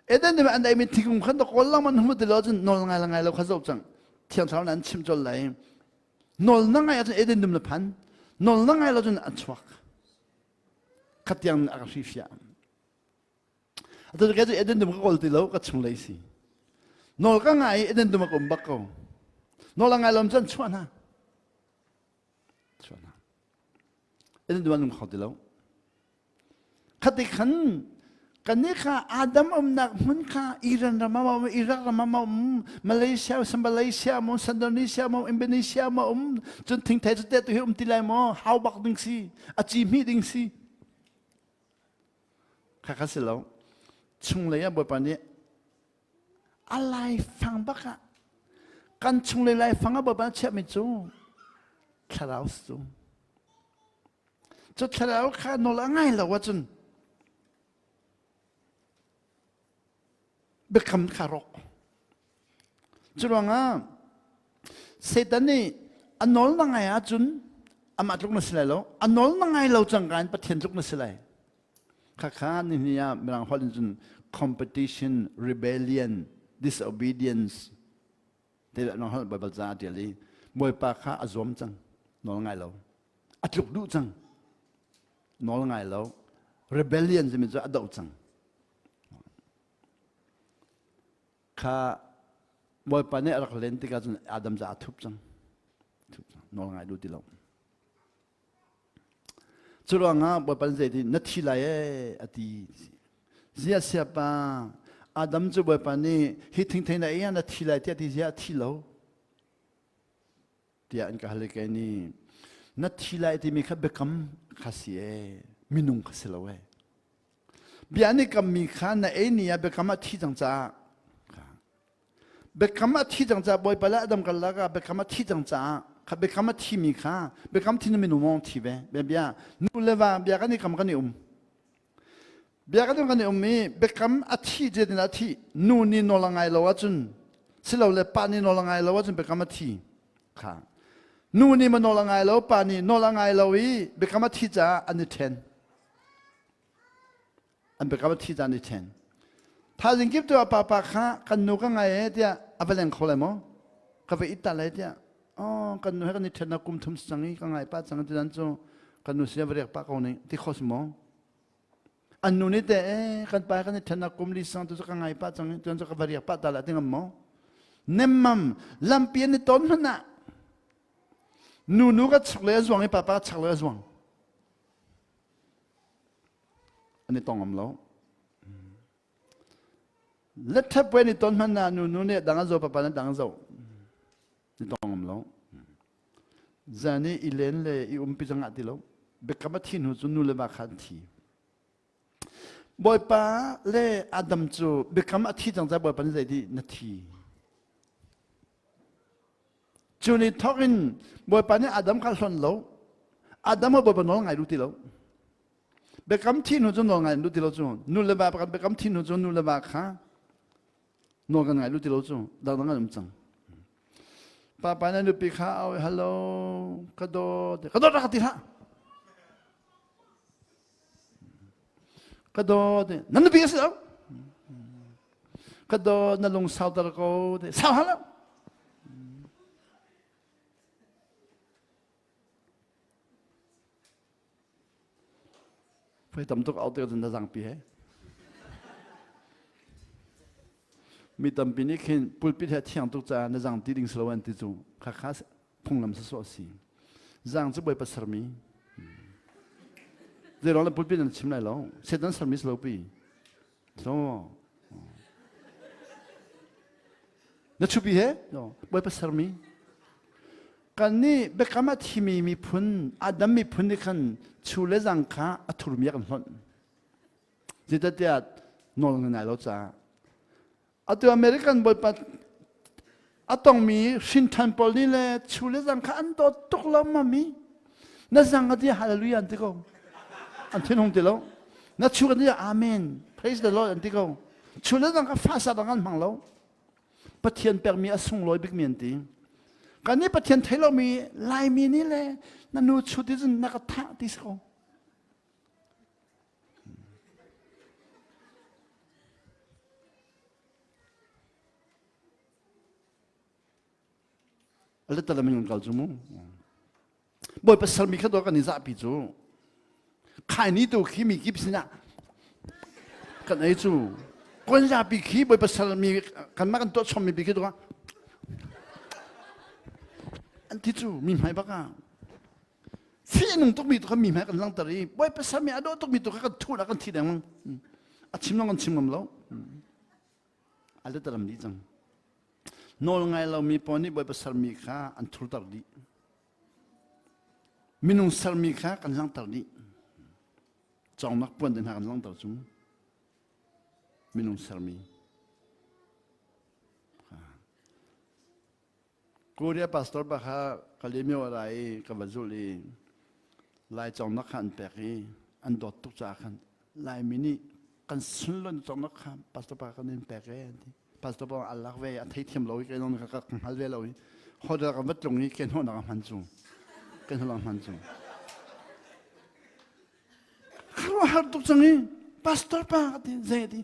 เอเดนนี่มันอันใดมีที่คุ้มขันตะโกนล่างมันหัวเดือดจนนอนไงเราข้าศึกจังเที่ยงเช้านั้นชิมจนไหลนอนนั่งไงจนเอเดนดุมละพันนอนนั่งไงเราจนอัดชวักขัดยังอักษีฟิยามแต่ตัวแกจะเอเดนดุมก็กอลติเราก็ชงเลยสินอนก็ไงเอเดนดุมก็บักเขานอนไงเราจนชวนนะเอเดนดุมมันเขาติเราขัดที่ขันกันนี่ค่ะอาดัมนักมันค่ะอิรันรามาอิรักรามามาเลเซียสัมมาเลเซียมซันโดนีเซียอินโดนีเซียจนถึงไทยจะเตะตัวที่ไลฮาวบักดิงซีอาจีมีดิงซีข้าข้าสิแล้วช่วงเลยบ่ปานนี้อะไรฟังบักอะกันช่วงเลยฟังบ่ปานเชื่อไม่จูคลาวส์จูจะคลาวข้านอละง่ายแล้วว่าจนเบคำคารกจุดว่าง่ะเสด็จนี่อันนอลนั่งไงอาจุนอามาจุกนัสเลโลอันนอลนั่งไงเราจังการปะเทียนจุกนัสเลข้านี่เนี่ยมีหลังพอดีจุน competition rebellion disobedience เดี๋ยวน้องเขาบอกภาษาเดี๋ยวนี้มวยปากข้าอาจอมจังนอลไงเราอัดลุกดูจังนอลไงเรา rebellion จะมีจะอัดดูจังข้ามวยปานนี้รักเล่นที่กันอาดัมจะทุบจังนอนไงดูที่เราจุดว่างามวยปานนี้ที่นัดที่ไรอดีเสียเสียป้าอาดัมจะมวยปานนี้ฮิตทิ้งทิ้งได้ยังนัดที่ไรที่เสียที่เราที่อันก็ฮัลโหลกันนี่นัดที่ไรที่มีข้าเบคำข้าเสียมินุงข้าเสียแล้วเบียนี่ก็มีข้าในนี่เบคำที่จังจ้าเบคำที่จังจ้าบ่อยไปแล้วดำกันแล้วก็เบคำที่จังจ้าข้าเบคำที่มีข้าเบคำที่นู่นมีนุ่มองที่เบ้เบียนู่นเลยว่าเบียกันนี่คำกันนี่เบียกันนี่กันนี่มีเบคำที่เจดินที่นู่นนี่นอลังไงเราว่าจุนสิเราเลยปานี่นอลังไงเราว่าจุนเบคำที่ข้านู่นนี่มันนอลังไงเราปานี่นอลังไงเราอีเบคำที่จ้าอันนี้เทนอันเบคำที่จ้าอันนี้เทนถ้าจริงๆตัวป้าข้ากันนูก็ไงเดียอาไปเล่นเขาเลยมั้งก็ไปอิตาลีเดียอ๋อกันนูให้กันนี่เทนนักกุมทุ่มสังก็ไงป้าสังที่นั่นจู่กันนูเสียบริกป้าเขาเนี่ยที่เขาสมองอันนู้นนี่แต่กันไปกันนี่เทนนักกุมลิสังตัวก็ไงป้าสังที่นั่นจู่ก็บริกป้าตาละที่งั้นมั้งเนมมัมลำเปียนี่ต้นมันน่ะนูก็ชักเลยจวงไอ้ป้าชักเลยจวงอันนี้ต้องงำแล้วแล้วถ้าเป็นในต้นมันน่ะนู่นเนี่ยดังนั้นโจป้าเนี่ยดังนั้นโจนี่ต้องงำแล้วจานี่อิเลนเลยอีพิจังอัดที่แล้วเบคมาที่นู่นจุนนู่นเลยมาขันทีบ่อยป้าเลยอาดัมจูเบคมาที่จังใจบ่อยป้านี่ใจดีนาทีจูนี่ทอกินบ่อยป้านี่อาดัมขันส่วนแล้วอาดัมบ่อยป้านอนไงรู้ที่แล้วเบคมาที่นู่นจุนนอนไงรู้ที่แล้วจูนู่นเลยมาป้าเบคมาที่นู่นจุนนู่นเลยมาขันนอนกันไงรู้ที่เราจู่ดังนั้นก็จังป้าป้าเนี่ยดูปีข้าวฮัลโหลกระโดดรักที่ฮะกระโดดนั่นดูปีกันสิแล้วกระโดดนั่นลงสาวตะโกนสาวฮัลโหลไปทำตุกเอาเตือนจะจังปีเหรอมีตำปีนี้ขึ้นปุ่นพิธีเที่ยงตุกจานจังตีดิ่งสโลวันติจูข้าข้าพุ่งลำสะสวสีจังจะไปปัสสาวะเดี๋ยวเราปุ่นพิธีนั่นชิมไหนแล้วเสร็จนั้นสามีสโลปีโซ่นั่นชุบีเหรอไปปัสสาวะกันนี่เบคมาที่มีพุ่นอาดัมมีพุ่นนี่ขันชูเลจังข้าอัตุรมีกันหมดจิตเดียดนอนกันไหนแล้วจ้าอัตัวอเมริกันบอยปัดอัตต้องมีชินทันปอลนี่แหละชูเลจังข้าอันโตตุกลำมามีนั่นจังกันที่ฮาเลลูยาอันที่เขาอันที่น้องที่เรานั่นชูกันที่อาเมน praise the Lord อันที่เขาชูเลจังข้าฟาสดังกันมังเราปะเทียนเปิดมีอสุงลอยบิกเมียนตีกันนี้ปะเทียนไทยเรามีลายมีนี่แหละนั่นนูชูที่จะนักท่าที่เขา อะไรแต่ละมันกันจูมูบ่อยภาษามีแค่ตัวกันนิสัยจูใครนี่ตัวขี้มีกิบสินะกันไอ้จูคนจะปีขี้บ่อยภาษามีกันมากันตัวชมมีปีขี้ตัวอันที่จูมีไหมบ้างที่หนึ่งต้องมีตัวมีไหมกันลังตรีบ่อยภาษามีอะไรต้องมีตัวกันทุนกันทีเดียวมั้งชิมน้องกันชิมมันแล้วอะไรแต่ละมันดีจังโน้องไงเรามีปนิบ่อยภาษามีค่าอันทุนตรีมินุงสามีค่ากันลังตรีจองนักปนเดินหากันลังตรีจุ่มมินุงสามีกูเรียกพาสตอร์บ้าค่ะเขาเรียกมีอะไรกับวัจุลีลายจองนักขันเปรีอันดอดตุกจากขันลายมินิกันสุนลนจองนักขันพาสตอร์บ้ากันเดินเปรีพาสตอร์บ้าอัลลักเวย์ที่เทียมลอยกันนั่นก็ฮัลเวย์ลอยเขาจะกันวัดตรงนี้เกินหัวนักมันจุ่มกันหัวนักมันจุ่มเขาว่าฮัลตุกจังนี้พาสตอร์บ้ากันเจดี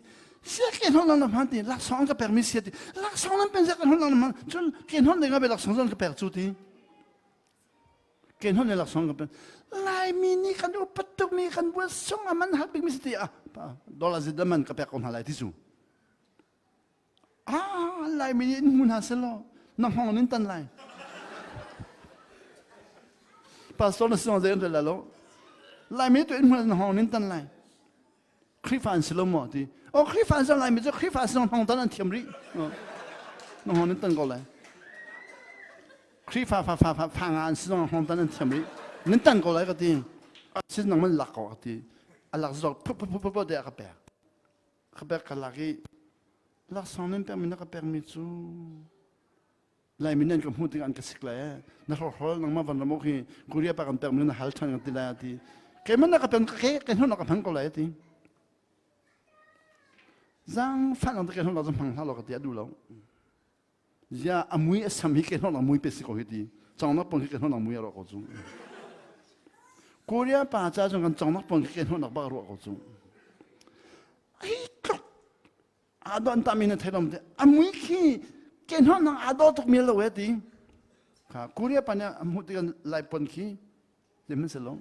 เสียเกินหัวนักมันดีลักษณะก็เปรมิเสียดีลักษณะเป็นเสียกันหัวนักมันจนเกินหัวนักเป็นลักษณะก็เปรจุดที่เกินหัวนักลักษณะก็เป็นลายมินิกันดูปัตตุมีกันบัวส่งมันหักเป็นมิสติอ่ะดอลลาร์จะมันก็เปรคนหาลายที่สุดลายมินิมุนหาเสลอน้องห้องนี้ตันลายพาสตอร์ส่งเดินไปแล้วลายมินิตัวนี้มันห้องนี้ตันลายคริฟันสโลมอดีโอ้คริฟันสลายมิจะคริฟันสห้องตันนั่นเทียมรีน้องห้องนี้ตันก็เลยคริฟังงานสห้องตันนั่นเทียมรีนี่ตันก็เลยก็ดีสิ่งนั้นมันหลักก็ดีหลักจะปุ๊บเดี๋ยวก็เปลี่ยนกันลักกี้ลักษณะนั้นเป็นมินก็เปลี่ยนมิจูลายมินนั่นก็พูดถึงอันกสิกเลยนักขอนักมาวันละโมกีกุริยาปากกันเปลี่ยนมินหัลชันกันตีเลยทีแกมันนักเปลี่ยนแกหุ่นนักพังก็เลยทีจังฟันอันที่แกหุ่นเราจะพังฮัลโหลกันตีดูแล้วยาอมวยสามีแกหุ่นนักมวยเป็นสิ่งของที่จังนักปนแกหุ่นนักมวยเราก็จูกุริยาปากจ้าจังกันจังนักปนแกหุ่นนักบ้ารู้ก็จูไอ้ก็อาดอนตามินเทลมเดอมวยขี้แกหุ่นนักอาดอตุกมีเราเวทีค่ะกุริยาปานเนี่ยอมุติกันไล่ปนขี้เดี๋ยวมันเสร็จแล้ว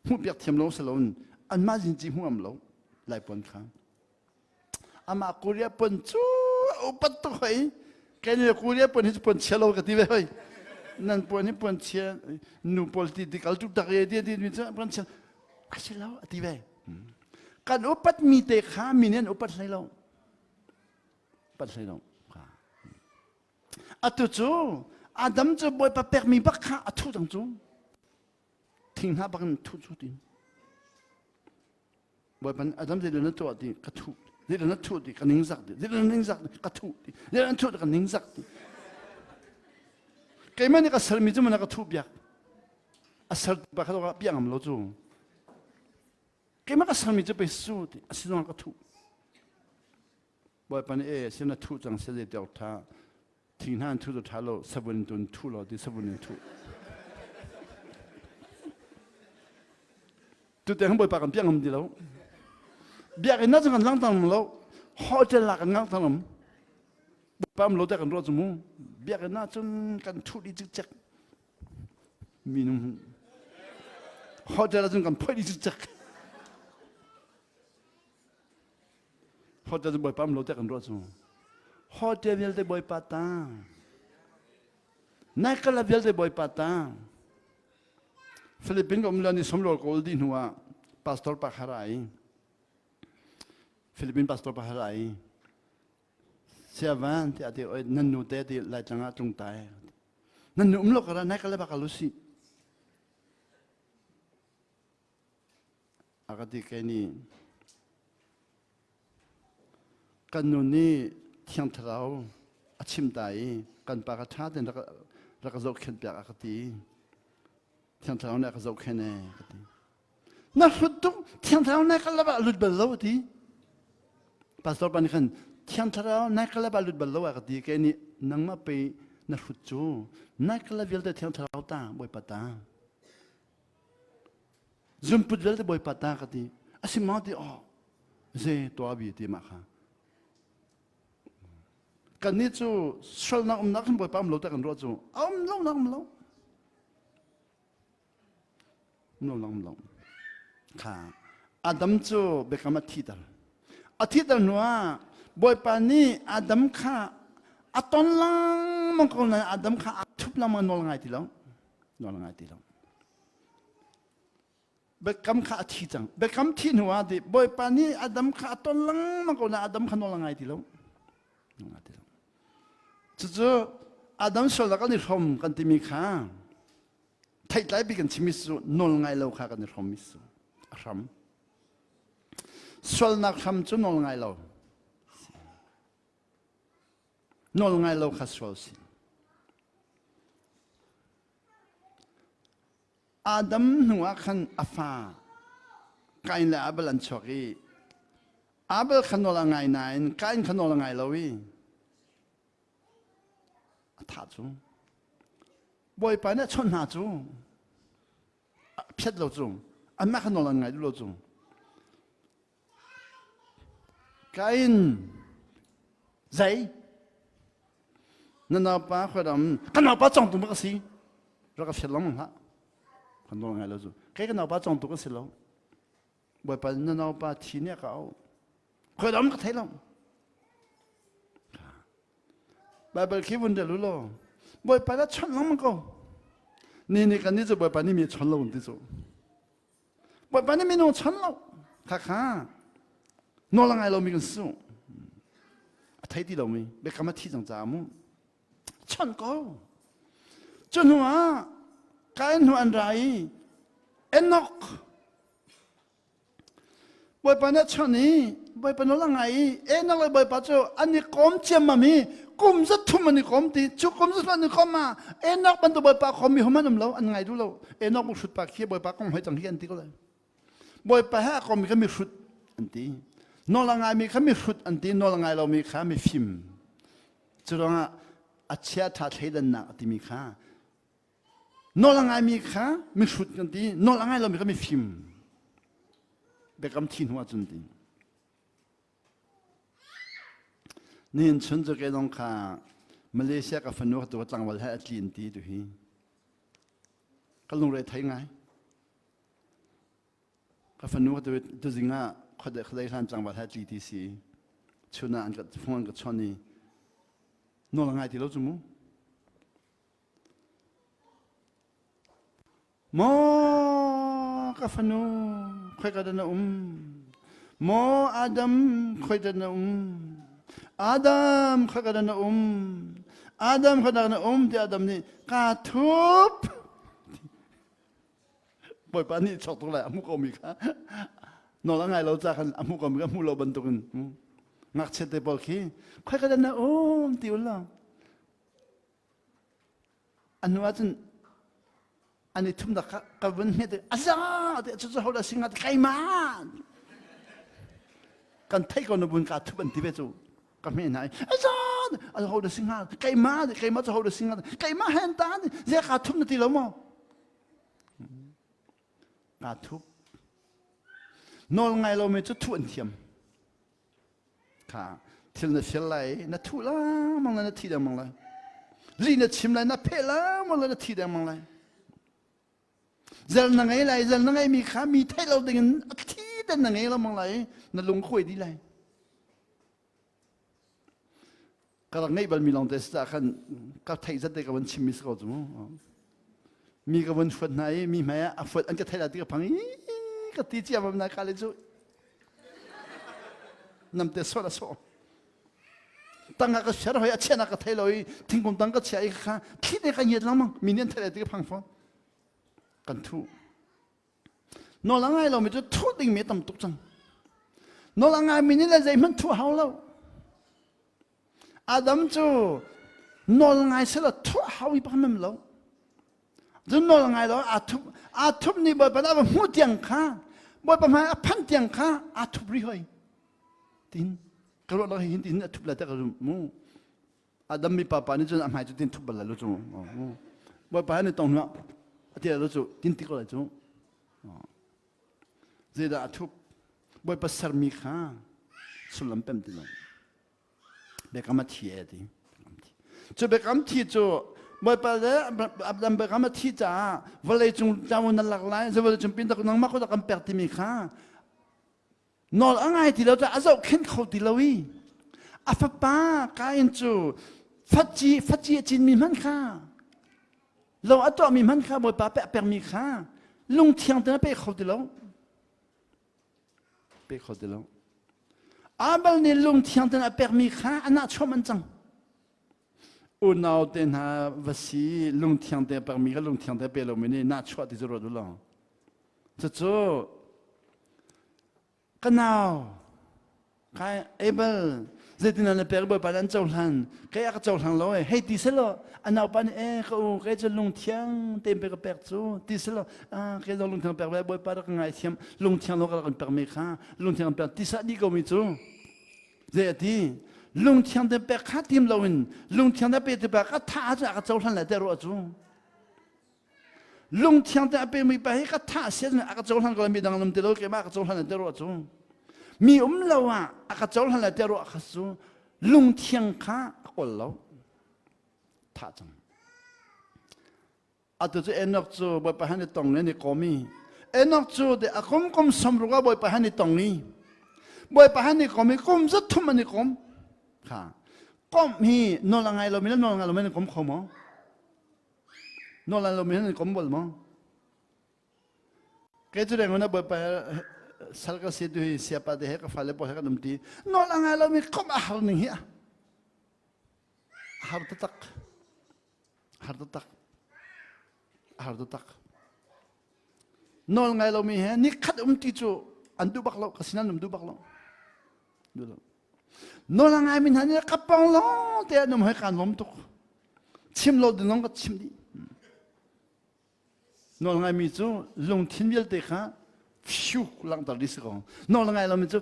หูเปียกเทียมโลสลอนอันมาจริงๆหัวมันโลไล่ปนข้างอามากุริยาปนจูอุปตุไยแกเนี่ยกุริยาปนที่ปนเชลโลกันที่เว้ยนั่นปนนี่ปนเชียนูโพลิติคัลทุกตะเกียดีดีมีจ้าปนเชลอาเชลโลที่เว้ยการอุปัตมีเตข้ามีเนี่ยอุปัตใช่โลปัตใช่โลค่ะอัตุจูอาดัมจะบ่อยปะเปิกมีบักข้าอัตุจังจูทิ้งหาบักนั้นทุจุดิบ่อยปันอาดัมจะเดินตัวดิกระทุเดินทุดิกันนิ่งสักดิเดินนิ่งสักกระทุดิเดินทุกันนิ่งสักดิแกมันนี่ก็สลมิจุมันก็ทุบยักอาสลบักเขาก็เปียงมันโลจูแกมันก็สลมิจุไปสู้ดิอาศิลป์ก็ทุบ่อยปันเสียนทุจังเสียเดียวท่าทิ้งหาทุตัวท่าโลสับวันตุนทุโลดิสับวันทุตัวเด็กเขาบ่อยปากกันเปียงมันดีแล้วเบียกันน่าจะกันล้างตังมันแล้วเขาจะหลักกันล้างตังมันปั๊มรถได้กันรถจมูกเบียกันน่าจนกันทุดิจิกมีนุ่มเขาจะละจนกันพ่อดิจิกเขาจะบ่อยปั๊มรถได้กันรถจมูกเขาจะเวลได้บ่อยปัตตานายก็ละเวลได้บ่อยปัตตาฟิลิปปินส์ก็มีเรื่องที่สมรสกับดินหัวพาสตอร์ปาคาราอีฟิลิปปินส์พาสตอร์ปาคาราอีเสียวันที่อาทิตย์นั่นนู่นแต่ที่ไล่จังหวะจงตายนั่นนู่นลูกอะไรนายก็เลยบักลุสิอากาศที่แค่นี้กันนู่นนี่เที่ยงเท้าอาชิมตายกันปากกาชาติแล้วก็โจกเข็นเปียกอากาศที่เที่ยงเท้าเนี่ยก็โจกเข็นเองนั่นสุดทุกเที่ยงเท้าเนี่ยก็เลยบักลุดเบลล์ที่พาสตอร์ปานิคันเที่ยงเท้านายก็เลยบักลุดเบลล์อากาศที่แค่นี้นั่งมาไปนั่นสุดจูนายก็เลยเวลแต่เที่ยงเท้าตาบ่อยปัตตาจุ่มพุดเวลแต่บ่อยปัตตาอากาศที่อาศิมาที่อ๋อเจ้ตัวบีที่มาค่ะก กันนี่จู่สวลนักนักบ่อยปั๊มเราแต่กันรู้จู่เรานักเราค่ะอาดัมจู่เบกามาทีดานัวบ่อยปานี่อาดัมข้าอัตอนลังมันก็เลยอาดัมข้าทุบละมันนอนไงทีแล้วเบกำข้าทีจังเบกำทีนัวดิบ่อยปานี่อาดัมข้าอัตอนลังมันก็เลยอาดัมข้านอนไงทีแล้วจู่อาดัมสวลกันนี่รวมกันที่มีข้าไทยไลบิกันชิมิสุนอนไงเราข้ากันนี่รวมมิสุรำสวลนักรำจู่นอนไงเรานอนไงเราข้าสวลสิอาดัมหัวขันอาฟาไกน์และอับลันชอกีอับลขันนอนไงนายไกน์ขันนอนไงเราวิท่าจูบ่อยไปเนี่ยชนหาจูเพียดเราจูอันแม่ขันนอนไงดูเราจูไกน์ใจนั่นเอาป้าคนดำกันเอาป้าจ้องตัวมันก็สิเราก็เสียลมฮะขันนอนไงเราจูแค่กันเอาป้าจ้องตัวก็เสียลมบ่อยไปนั่นเอาป้าทีเนี่ยก็เอาคนดำก็เท่ลมไบเบิลคิดวันเดียวรู้หรอบ่อยไปแล้วชนลงมันก็นี่กันนี่จะบ่อยไปนี่มีชนลงที่สุดบ่อยไปนี่มีโนชนลงค่ะนอนละไงเรามีกันสู้ไทยที่เรามีเบกามาที่จังจามุชนก็จนหัวการหัวอันไรเอ็นนกบ่อยไปเนี่ยชนนี้บ่อยไปนอนละไงเอ็นนกเลยบ่อยไปเจ้าอันนี้ก้มเจียมมามีกุมจะทุ่มมันนี่ก้มตีชุกกุมจะมันนี่ก้มมาเอ็นนกมันตัวบ่อยปากก้มมีหัวมันนำเราอันไงดูเราเอ็นนกมันสุดปากเขี้ยบ่อยปากก้มให้จังเฮียนตีก็เลยบ่อยไปฮะก้มมีก็มีสุดอันตีนอนละไงมีก็มีสุดอันตีนอนละไงเรามีข้ามีฟิล์มจุดนั้นอาเชียทัดให้ดันหนักที่มีข้านอนละไงมีข้ามีสุดอันตีนอนละไงเรามีก็มีฟิล์มเบกำทิ้งหัวจนตีนี่ฉันจะเกิดลงข้ามาเลเซียกับฝนตัวจังหวัดให้จีนตีดูฮีก็ลงเลยไทยไงกับฝนตัวจริงอ่ะเขาได้ทำจังหวัดให้จีทีซีชนะอันกับฟงกับชนี่นอนละไงที่เราจมูมอกับฝนใครก็ได้นะมออาดัมใครได้นะอาดัมข้ากันนะอาดัมข้ากันนะที่อาดัมนี่กาทุบบ่อยปานนี้ชอบตรงไหนอามุกอมีค่ะนอนละไงเราจะกันอามุกอมีก็มุเราบรรทุกันงักเช็ดเตปอลขี้ข้ากันนะที่อุ่นละอันนู้นอันนี้ทุ่มตะกับวันนี้แต่อาซาแต่ชุดเขาได้สิ่งอะไรมากันไทยก่อนบุญกาทุบันที่เวจูก็ไม่ไหนอาจารย์อาจารย์เขาได้สิ่งอะไรใครมาจะเขาได้สิ่งอะไรใครมาเห็นตาเนี่ยเจ้าขาทุบนาทีแล้วมั้งขาทุบนอนไงเราไม่จะทุ่นเทียมค่ะที่นั่นเสียไหลน่ะทุละมังเลยน่ะทีเดียวมังเลยลีน่ะชิมเลยน่ะเพละมังเลยน่ะทีเดียวมังเลยเจอหนังไงเลยเจอหนังไงมีขามีไทยเราดึงที่เดินหนังไงเรามังเลยน่ะลงคุยดีเลยก็ลังไงบันมีลองเทสต์กันก็ไทยจะได้กับวันชิมิสก็จุมั้งมีกับวันฝันไหนมีไหมอ่ะฝันอันก็ไทยละที่กับพังก็ตีเจียมันนักอะไรจุนำเตสโซละโซตั้งก็เชื่อเราอย่าเชื่อนักไทยเลยทิ้งคนตั้งก็เชื่ออีกค่ะคิดได้กันเยอะแล้วมั้งมีเนี่ยไทยละที่กับพังฟ้อนกันทุนอนละไงเราไม่จะทุดิ่งไม่ต่ำตุกจังนอนละไงมีนี่แหละใจมันทุเขาแล้วอาดัมจูนอนไงเสร็จแล้วทุกเขาอีกพันมั่งแล้วจะนอนไงแล้วอาทุบนี่บ่อยปะนะบ่หัวเตียงข้าบ่อยปะมาพันเตียงข้าอาทุบริหอยตินกระโดดเราเห็นตินอาทุบแล้วแต่กระโดดมูอาดัมมีป้าป้านี่จนอาหมายจะตินทุบไปแล้วจูบ่อยปะนี่ตรงนั้นอาทิตย์แล้วจูตินติก็เลยจูเจดอาทุบบ่อยปะสามีข้าสุลัมเป็มตินเบกามาเทียดี จะเบกำที่จูบ่อยไปแล้วอับดัมเบกำมาที่จ้าวันเลยจงจาวันนั้นหลากหลายจะวันเลยจงเป็นตะกุนังมากก็ตะกันแปลกที่มีค่านอนอะไรที่เราจะอาศัยขึ้นเขาที่เราอีอาฟป้ากายินจูฟัดจีจินมีมันค่าเราอัตโตมีมันค่าบ่อยไปแปลกมีค่าลุงเทียงแต่ไปเขาที่เราไปเขาที่เราอาบัลนี่ลุงเทียงแต่แปลกมีค่าอันนั้นชอบมันจังอุณเอาเต็นหาวสีลุงเทียงแต่แปลกมีค่าลุงเทียงแต่ไปเราไม่ได้น่าชอบที่จะรอดูเราจะโจกันเอาใครเอเบลเจตินันเปรียบไปนั่นเจ้าหลันใครอยากเจ้าหลันเราเฮ้ยที่เสลอันเอาปันเขาจะลงเทียงเต็มไปกับเปรียบจูที่เสลใครจะลงเทียงเปรียบบ่อยไปแล้วก็ไงเทียมลงเทียงเราก็กันเปรียบไม่ข้าลงเทียงเปรียบที่สักดีก็มีจูเจติลงเทียงเต็มเปรียบข้าทีมเราเองลงเทียงเต็มเปรียบก็ท่าจะกับเจ้าหลันเลยแต่รู้จูลงเทียงเต็มเปรียบมีไปให้ก็ท่าเสียจนกับเจ้าหลันก็มีดังลมเตโลเกี่ยมกับเจ้าหลันเลยแต่รู้จูมีเราอ่ะกับเจ้าหลันเลยแต่รู้ข้าจูลุงเทียงข้าคนเราท่าจังอาจจะเอ็นออกจูบ่อยไปหันในตรงนี้ในกมีเอ็นออกจูเดี๋ยวคมสมรู้ว่าบ่อยไปหันในตรงนี้บ่อยไปหันในกมีคมจะทุ่มมันในกมค่ะก็มีนอนละไงเราไม่ได้นอนละไงเราไม่ได้กมเขามั้งนอนละเราไม่ได้กมบ่มั้งแกจะเรียกว่าบ่อยไปสักก็เสียด้วยเสียไปเดี๋ยวก็ฟ้าเล็บพอให้กันดมตีนอนละไงเราไม่กมอาหารนี่อาหารตักอาหารตักนอนละไงเราไม่เห็นนี่ขัดตีจูอันดูบักเรากสินันดูบักเราดูแล้วนอนละไงมินหันนี่กับปองเราแต่นมให้การล้มตุกชิมเราดูน้องก็ชิมดีนอนละไงมีจูลงทิ้งเยอะเด็กฮะฟิวหลังตาดิสกองนอนละไงเราไม่จู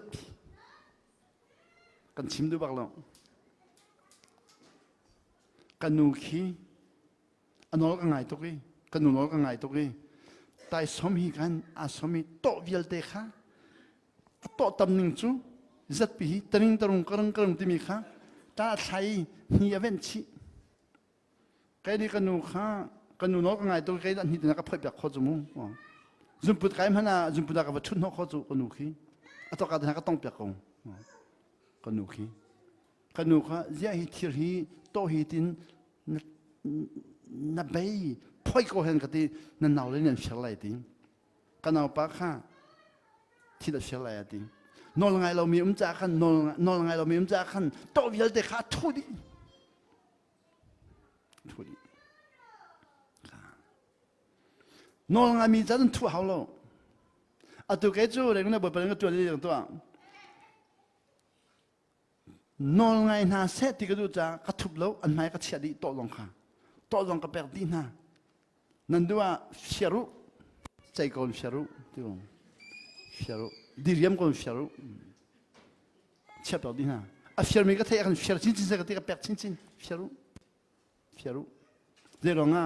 กันชิมดูบักเรากันนูคีอันนั้นก็ง่ายตุกี้กันนูนก็ง่ายตุกี้แต่สมัยกันสมัยโตเยอะเด็กฮะโตตำหนิงจูจัดปีตริงตรงกรงที่มีค่ะตาใช้เฮียเวนชิใครดีกันนูค่ะกันนูนกไงตัวใครดันหินนักพ่อแบบข้อจมูกจุดปุดใครมันน่ะจุดปุดนักวัตถุนกข้อจูกันนูขี้ตัวการนักต้องเปียกกันนูขี้กันนูค่ะเจ้าหิทิรีโตหิตินนับไปพ่อยก็เห็นกันที่นั่นเอาเลยนั่นเชื่ออะไรทีกันเอาปากค่ะที่เราเชื่ออะไรทีนอนไงเรามีจ่าขันนอนไงเรามีจ่าขันโตวิลเดขาทุดินอนไงมีจ่าจนทุหาวเราตัวแกจูเรื่องนั้นบ่เป็นก็ตัวเรื่องตัวนอนไงน่าเสียที่ก็ดูจ่ากระทุบเราอันไม่ก็เสียดีโตลงค่ะโตลงก็เปิดดีน่ะนั่นดูว่าเชียรุใจก่อนเชียรุที่ว่าเชียรุดีเรียมก่อนเชียรุเชียร์ดีน่ะเชียร์มีก็เท่กันเชียร์จริงๆสักทีก็เปิดจริงๆเชียรุเรื่องอ่ะ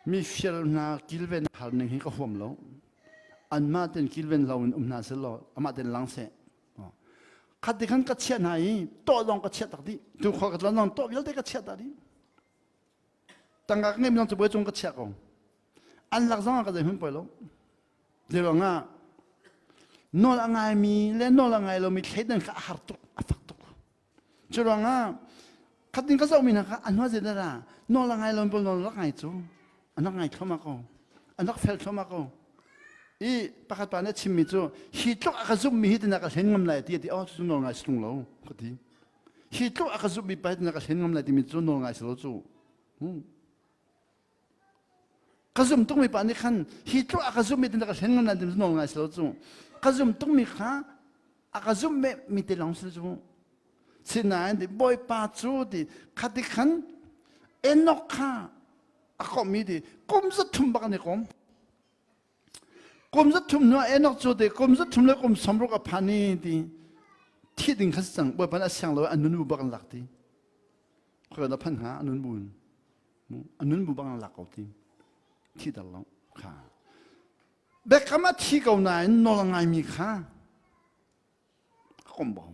มีเชียร์น่ะกิลเวนหาหนึ่งให้ก็ห่วงเราอันมาเป็นกิลเวนเราน่าเสียเราอันมาเป็นหลังเสียขัดที่ขันก็เชียร์ไหนโตลงก็เชียร์ตักดีดูข้อกันแล้วน้องโตเยอะได้ก็เชียร์ตักดีตั้งแต่เงี้ยมันจะไปจงก็เชียร์กันอันหลักสองก็จะเห็นไปแล้วเรื่องอ่ะนอนละไงมีและนอนละไงเรามีเคสหนึ่งก็หักตุกฟักตุกจุดว่าง่ะขัดดิ้งก็จะมีนะคะอันว่าจะได้ละนอนละไงเราเป็นนอนละไงจูอันละไงเข้ามาก็อันละเฟลเข้ามาก็อีปากตาเนี่ยชิมมิจูฮิตลุกอาจุมีฮิตนักเห็นงำไหลที่ที่อ๋อจูนอนไงสุงเราก็ทีฮิตลุกอาจุมีไปนักเห็นงำไหลที่มิจูนอนไงสุเราจูกระซุ่มต้องมีปานนี้ขันฮิตลุกอาจุมีที่นักเห็นงำไหลที่มิจูนอนไงสุเราจูกระซุ่มต้องมีข้ากระซุ่มไม่มีแต่หลังสุดจูสิ่งนั้นที่บ่อยป้าจูที่ขัดที่ขันเอ็นนกข้าก็มีที่กุมจะทุ่มบักนี่กุมจะทุ่มเนาะเอ็นนกจูที่กุมจะทุ่มแล้วกุมสมรู้กับพานี่ที่ดิ่งขัดสังบ่อยป้าเนี่ยเสียงเราอันนู้นบุบักหลักที่คนเราพันหาอันนู้นบุบักหลักเอาที่ตลอดค่ะเบกมาที่เก่าไหนนอนไงมีค่าก็บอก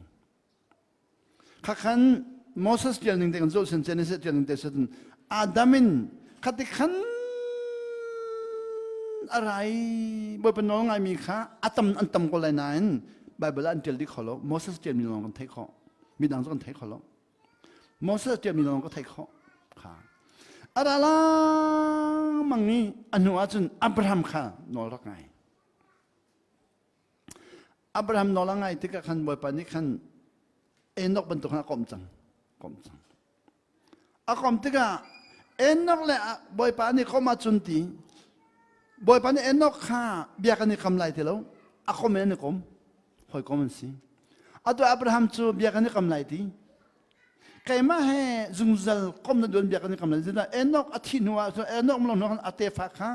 ข้าขัน โมเสสเดียนหนึ่งเด็กกันโจเซนเจเนซิสเดียนหนึ่งเด็กเซนอาดัมินขัดขันอะไรบ่เป็นน้องไงมีค่ะอัตมก็เลยนั่นไบเบิลอันเดียลที่ขอลโมเสสเดียนมีน้องกันไทยขอมีดังกันไทยขอลโมเสสเดียนมีน้องก็ไทยขอค่ะอะไรล่ะมังนี้อนุอาจารย์อับราฮัมค่ะนอรักไงอับราฮัมนอรักไงที่กันบ่ปานี้กันเอ็นนกบรรทุกกอมจังอากอมที่กันเอ็นนกเลยบ่ปานี้เขามาจุนตีบ่อยปานนี้เอ็นนกข้าเบียกันนี่คำไรทีแล้วอาคมเอ็นนี่คมหอยคมมันสิอาตัวอับราฮัมจูเบียกันนี่คำไรทีใครมาให้จุงซัลคมนั่นโดนเบียกันนี่คำไรทีนะเอ็นนกอาทิตย์นัวส่วนเอ็นนกมันลงนกอาเตฟ้าข้า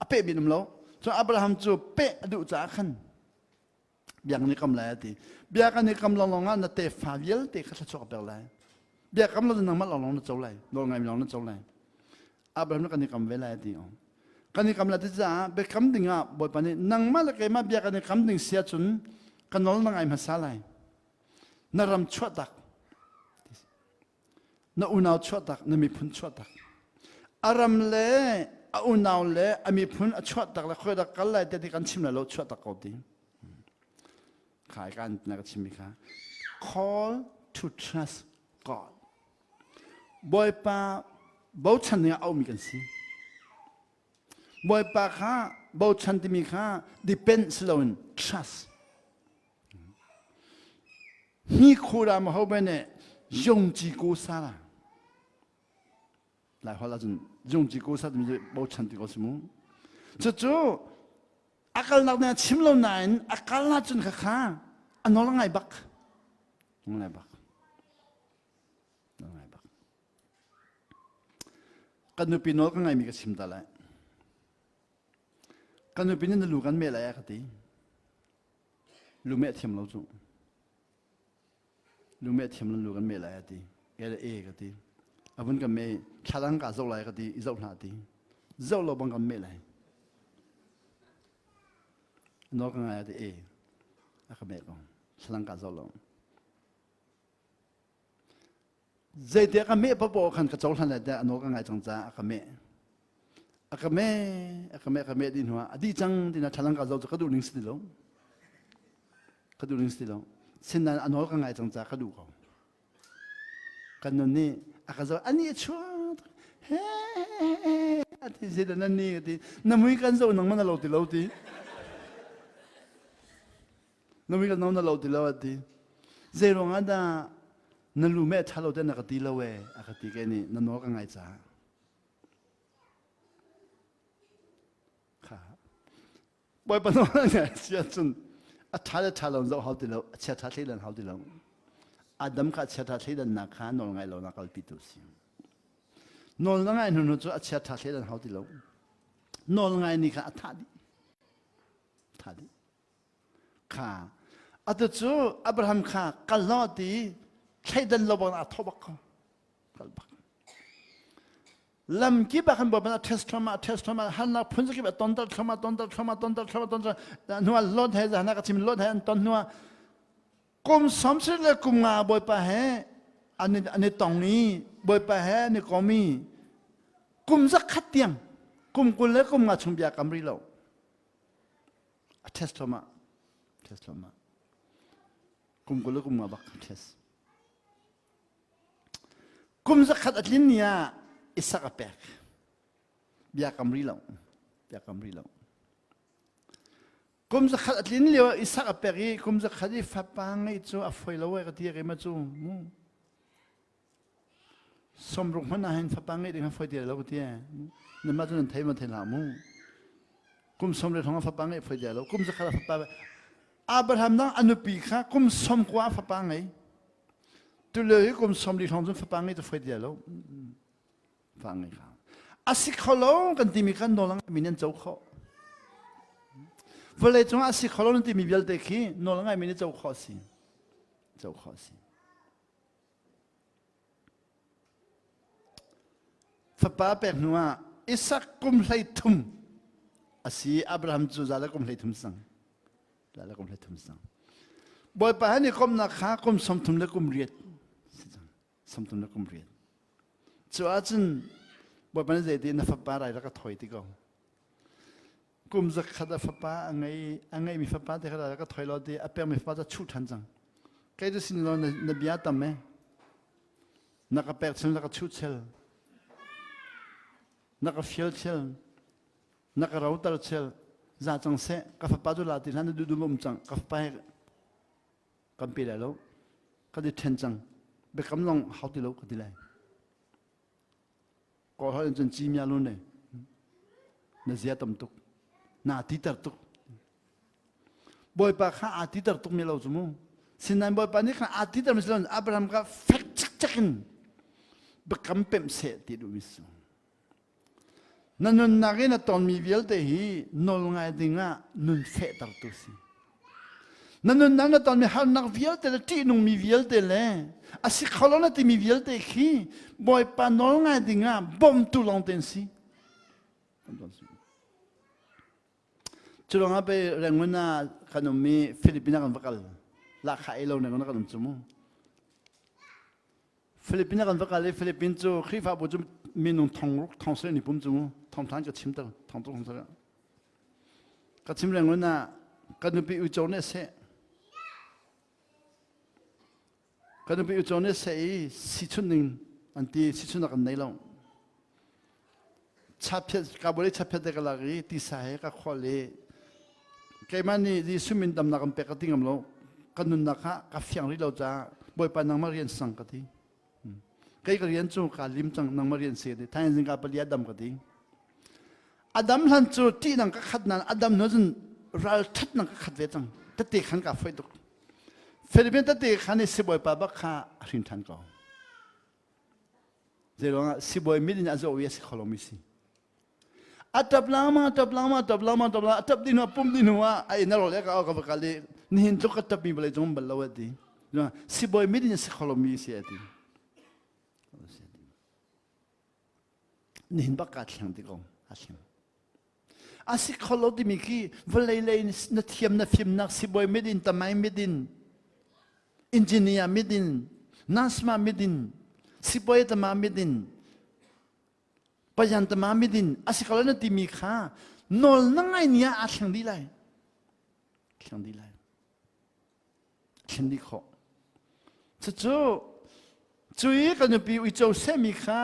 อาเป๊ะบินมันแล้วส่วนอับราฮัมจูเป๊ะดูจ้าขันเบียกันนี่คำไรทีเบียกันนี่คำลงงานอาเตฟ้าเยลเตะข้าจะชอบเบลเลยเบียกันเราจะนั่งมาลงนั่นเจ้าไรลงไงลงนั่นเจ้าไรอับราฮัมนั่นกันนี่คำเวลาทีกันนี่คำละที่จะเป็นคำดิ่งอ่ะบ่อยปานนี้นั่งมาแล้วก็มาเบียกันนี่คำดิ่งเสียจนกันนอนนั่งไอ้มาสาไลนรำชวดตักนอุณาวชวดตักนมีพุนชวดตักอารมเล่อุณาวเล่มีพุนชวดตักแล้วค่อยตักกันเลยแต่ที่กันชิมแล้วชวดตักเอาดีขายกันนักชิมไหมคะ call to trust God บ่อยป้าบ่ชันเนี่ยเอามีกันสิบ่อยปากข้าบ่ชันที่มีข้า depend on trust มีคู่รำเขาเป็นเนี่ยยงจีกูซาละหลายคนละจนยงจีกูซาที่มีบ่ชันที่ก็สมุจู่ๆอาการนักเนี่ยชิมเราไหนอาการละจนข้าอันนั้นไงบักกันนุปีนก็ไงมีกระชิมตาเลยกันนุปีนี่ลูกกันเมื่อไรกันทีลูกเมื่อเทียมเราจู่ลูกเมื่อเทียมเราลูกกันเมื่อไรกันทีกันทีอาวันกันเมื่อชาลังกาโจไรกันทีอิโจหน้าทีโจเราบังกันเมื่อไรนกกันไงทีกันเมื่อก่อนชาลังกาโจเราใจเดียกันเมื่อพอบอกกันกระโจนทันเลยแต่นกกันไงจังจ้ากันเมื่อดินหัวอดีจังดินะชาลังกาโจจะกระดูลิงสติลเช่นนั้นอนอกันไงจังจ้ากระดูเขากันนั่นนี่อากาโจอันนี้ชัวเฮ้อดีเจดนั่นนี่กันทีน้ำมือกันโจนังมันเราตีน้ำมือกันน้องเราตีเจรงอันนั้นนั่นรู้แม่ชาเราแต่นักตีเราเว้อากาตีแกนี่นั่นนกกันไงจ้าบ่อยปนน้องเนี่ยเสียจนอัฐาเลยชาเราเราเขาตีเราเชื่อชาที่เราเขาตีเราอาดัมข้าเชื่อชาที่เรานักข้านอนไงเรานักอัลปิตุสินอนไงหนูจะเชื่อชาที่เราเขาตีเรานอนไงนี่ข้าท่าดีข้าอัตจูอับราฮัมข้ากัลลอดีใช้ดันเราบอกอัฐบักกัลบักลำกี้บักขันบอกว่าเทสต์มาฮันนักพุ่งสกิบตอนตัดมานัวลดให้จะนักชิมลดให้ตอนนัวกุมสมศิลกุมงาบ่อยไปแห่อันนี้ตรงนี้บ่อยไปแห่นี่ก็มีกุมสักขัดเตียงกุมกุลเล็กกุมงาชุมเบียกัมริโลเทสต์มากุมกุลเล็กกุมงาบักเทสกุมสักขัดอันนี้เนี่ยอิสระแปกเบียกัมริโลกุมจะขัดลิ้นเลี้ยวอิสระแปกอีกุมจะขัดที่ฟ้าปังไอ้จู่อภัยเราไว้ก็ที่อะไรมาจู่สมรุปมันน่าเห็นฟ้าปังไอ้เด็กมันไฟเดียวเราก็ที่นั่นมาจนไทยมันไทยหนามูกุมสมเด็จของฟ้าปังไอ้ไฟเดียวเรากุมจะขัดฟ้าปังอับราฮัมนั่งอนุปีค่ะกุมสมกว่าฟ้าปังไอ้ตัวเลยกุมสมเด็จของฟ้าปังไอ้ตัวไฟเดียวเราฟังไงครับอาศัยเขาลงกันที่มีการนอนมีเงินเจ้าเขาเวลาจงอาศัยเขาลงที่มีเบลเด็กนอนมีเงินเจ้าเขาสิฟ้าป่าแปลกนัวอิสักกุมไลทุมอาศัยอับราฮัมจูซาลกุมไลทุมสังบ่อยไปนี่กุมนักข้ากุมสมทุมและกุมเรียด samtum na kumrian chu achun boy pan je di na fa pa rai la ka thoi ti ko kum za khada fa pa angai mi fa pa te khada ka thoi lo di ape mi fa za chu than jang kai de sin lo na bia tam me na ka pek chen na ka chu chel na ka fiel chel na ka rau tar chel za chang se ka fa pa du la ti nan du du lum chang ka fa pa kan pi la lo ka di then chang be kam long hau ti lo ka di lai ko ha chen chi mya lo ne na zia tam tuk na ti tar tuk boy pa kha a ti tar tuk mi lo zu mu sin nan boy pa ni kha a ti tar mi lo Abraham ka fek chak chakin be kam pem se ti du mi su nanun nagin na ton mi viel te hi nol ngai dinga nun fe tar tu si nanun nang na ton mi hal nak viel te ti nung mi viel te le asi kholona ti mi viel te khi boy pa nol ngai dinga bom tu long ten si chulong ape renguna kanomi Filipina kan bakal la khai lo ne kan chumu Filipina kan bakal Filipin chu khifa bu chu minung thong se ni pum chu thong thang ka chim ta thong thong sa ka chim renguna kanopi u chone se kanopi u chone se si chuning anti si chuna kan nei lo chaphe ka bole chaphe de ka lagi ti sa he ka khole cái mà ni đi suy mình đâm nặng bẹt cái tiếng lo cái nụ nặng cái phiền đi lâu cha bồi pan nang marian sang cái đi cái riêng chú cái lim chang nang marian xe đi thay nên cái bali Adam cái đi Adam han chú ti nang cái khát nan Adam nói rằng ral thắt nang cái khát về chang tất cả khăn cái phơi tục Philippines tất cả khăn này si bồi pa bác khá rin than cao giờ đó si bồi mi đi nhà zo yes kholom si atap lama atap dinu pum dinu wa ai na role ka ka kali nihin to ka tapi bale jom balawati si boy midin si kholomi si ati nihin ba ka thang ti ko asim asi kholodi mi ki volei na thiam na phim na si boy midin tamai midin engineer midin nasma midin si boy tama midin pajan tama midin asikala na timi kha nol na ngai nia a thang di lai thang di kho chu chui ka no pi ui chau se mi kha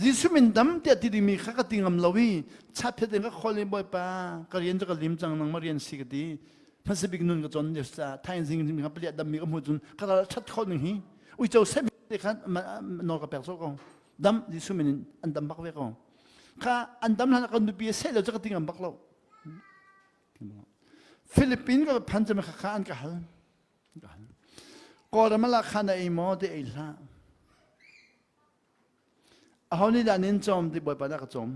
jisu min dam te ti mi kha ka tingam lawi cha phe de ka kholi boy pa ka rian ka lim chang nang marian si ka di pasibik nun ka chon de sa thain jing mi ka pli dam mi ka mu chun ka chat kho ni hi ui chau se mi kha no ka perso ko dam jisu min an dam bak ve ko ka andam na kan dupi se lo ka tingam baklo Philippines ka phanjam kha khan ka hal ko ramala khana ei mo de ei la a honi da nin chom di boy pa da ka chom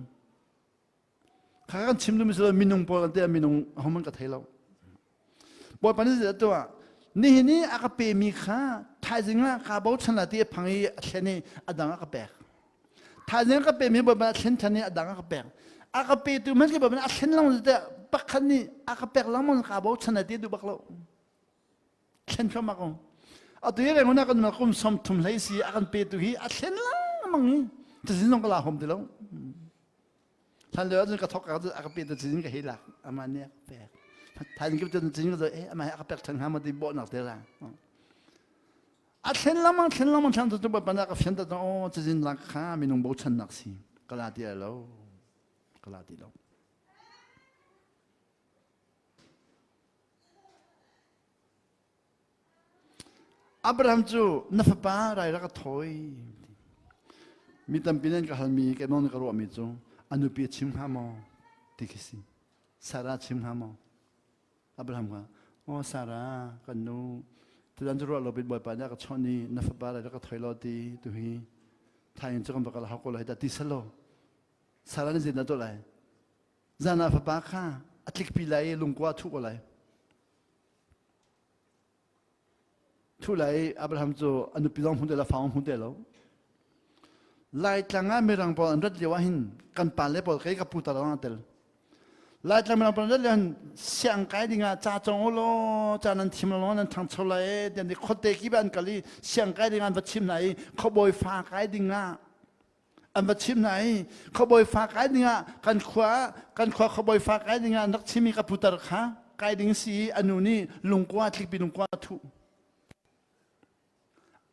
kha kan chimdu mi so minung po kan te minung homon ka thailo boy pa ni de to ni ni aka pe mi kha thajinga ka bo chana ti phangi theni adanga ka pe thajeng ka pe mi ba thlen thani adanga ka pe aka pe tu man ke ba a thlen lang de pakhani aka pe lang mon ka bo chana ti du baklo thlen choma ko a tu yere ngona kan ma kum som thum lai si akan pe tu hi a thlen lang mangi tu sin nong ka la hom de lo than le ka thok ka aka pe tu sin ka hi la amane pe thajeng ke tu sin ka ama aka pe thang ha ma di bo nak de la a thlen lamang thang tu ba na ka fian ta o tu sin la kha mi nong bo chan nak si ka la ti lo Abraham chu na fa pa rai ra ka thoi mi tam pinen ka halmi ke non ka ro mi chu anu pi chim ha mo tikisi Sara chim ha mo Abraham ka o Sara ka nu tu dan ro lo bit boy pa na ka choni na fa pa rai ra ka thoi lo ti tu hi thain chu kam ba ka ha ko lai ta ti salo Sara ni zina to lai zana fa pa kha atlik pi lai lung kwa thu ko lai thu lai Abraham chu anu pi dong hun de la faung hun de lo lai tlanga mi rang pol an rat lewa hin kan pa le pol kai ka pu ta rang tel ลายทำมันเป็นเรื่องเสียงไกลดิ่งจ้าจงโอโลจานันทิมโลนันทางชลายเดี๋ยวนี้คนเตกิบันกะลีเสียงไกลดิ่งวัดชิมไหนขบอยฟ้าไกลดิ่งอันวัดชิมไหนขบอยฟ้าไกลดิ่งกันขวาขบอยฟ้าไกลดิ่งนักชิมีกับพุทธรักษาไกลดิ่งสีอันนู้นี่ลุงกว่าทิกปีลุงกว่าทุ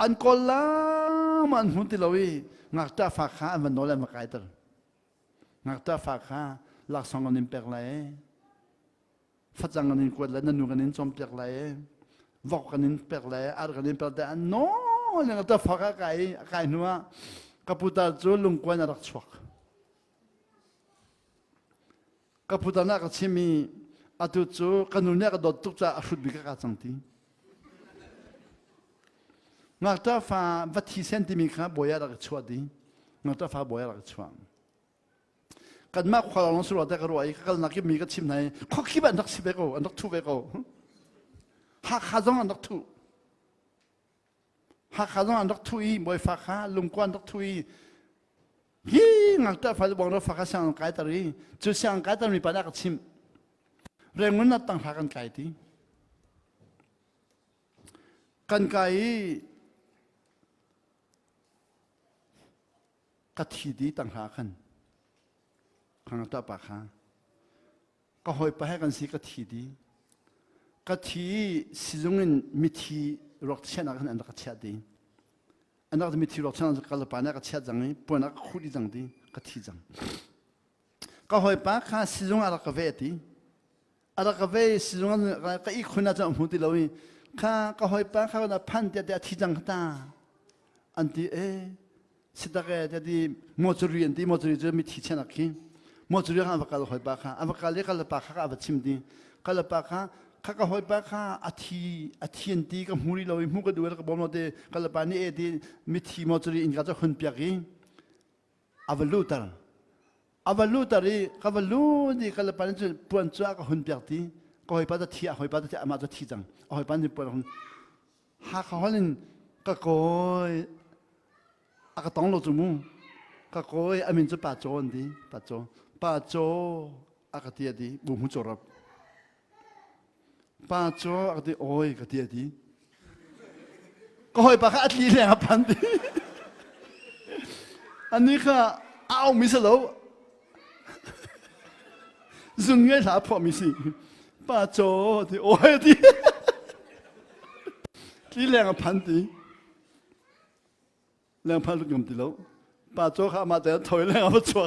อันกอลามันหุ่นติลวีงักตาฟ้าข้าอันวันโนเลมาไกลตร์งักตาฟ้าข้าหลักสองกันนิมเปกเลยฟัดจังกันนินกวดเลยนันนูกันนินจอมเปกเลยวอกกันนินเปกเลยอาร์กันนินเปกเลยอันโน้เนี่ยงักตาฟ้าข้าไก่นัวกับพุทธาจูลุงกวนรักชวกกับพุทธานักชิมีอาตุจูกันนูเนี่ยก็โดดตุกจะสุดบิกกาจังทีงักตาฟ้าวัดที่เซนติมีครับบอยรักชวดีงักตาฟ้าบอยรักชวกันมากความร้อนสุดแต่ก็รวยกันนักมีก็ชิมไหนข้อคิดอันนักสิเบโกอันนักทูเบโกหากขาจงอันนักทูหากขาจงอันนักทูอีบอยฟ้าขาลุงกวนนักทูอีฮีงักตาฟ้าจะบอกเราฟ้าขาเสียงไก่ตารีจุดเสียงไก่ตารีปัญหาก็ชิมเรื่องนั้นตั้งหากันไก่ที่กันไก่กะทิดีตั้งหากันข้างตัวปากข้าก็หอยไปให้กันสิกะทิดีกะทิสิจงเงินมิทีรสเช่นอะไรอันนั้นก็เช่นดีอันนั้นมิทีรสเช่นนั้นก็เลยปานนั้นก็เช่นจังนี้ปนนั้นก็ขุดจังดีกะทิจังก็หอยไปข้าสิจงอะไรก็เวทีอะไรก็เวสิจงก็อีกคนน่าจะมุ่งที่เราอีข้าก็หอยไปข้าก็น่าพันเดียดที่จังตาอันที่สิตาเกจะดีมอจูรีอันที่มอจูรีจะมีที่เช่นอะไรมอจูรีข้าว่าก็หอยไปข้าว่าก็เลี้ยก็เลยไปข้าก็ว่าชิมดีก็เลยไปข้าก็หอยไปข้าอาทิตย์ดีก็มูรีเราอีมูก็ดูแล้วก็บอกเราเดก็เลยไปนี่ดีมีที่มอจูรีอินก็จะคนเปียกีอาวลูตารีก็วลูดีก็เลยไปนี่จะปวนจ้าก็คนเปียกีก็หอยไปจะที่หอยไปจะที่มาจะที่จังหอยไปนี่ปวนหาเขาเล่นก็โกยอากาศต้องลดจมูกก็โกยอามินจะป่าโจนดีป่าโจอากาศดีบุ้มหุ่นจรับป่าโจอากาศดีโอ้ยอากาศดีก็หอยป่าข้าอัดลีแรงพันดีอันนี้ค่ะเอามิสโลซุ่งเงี้ยถาพอมิสิป่าโจดีโอ้ยดีลีแรงพันดีแรงพันลูกยมติโลป่าโจข้ามาแต่ถอยแรงเอาชัว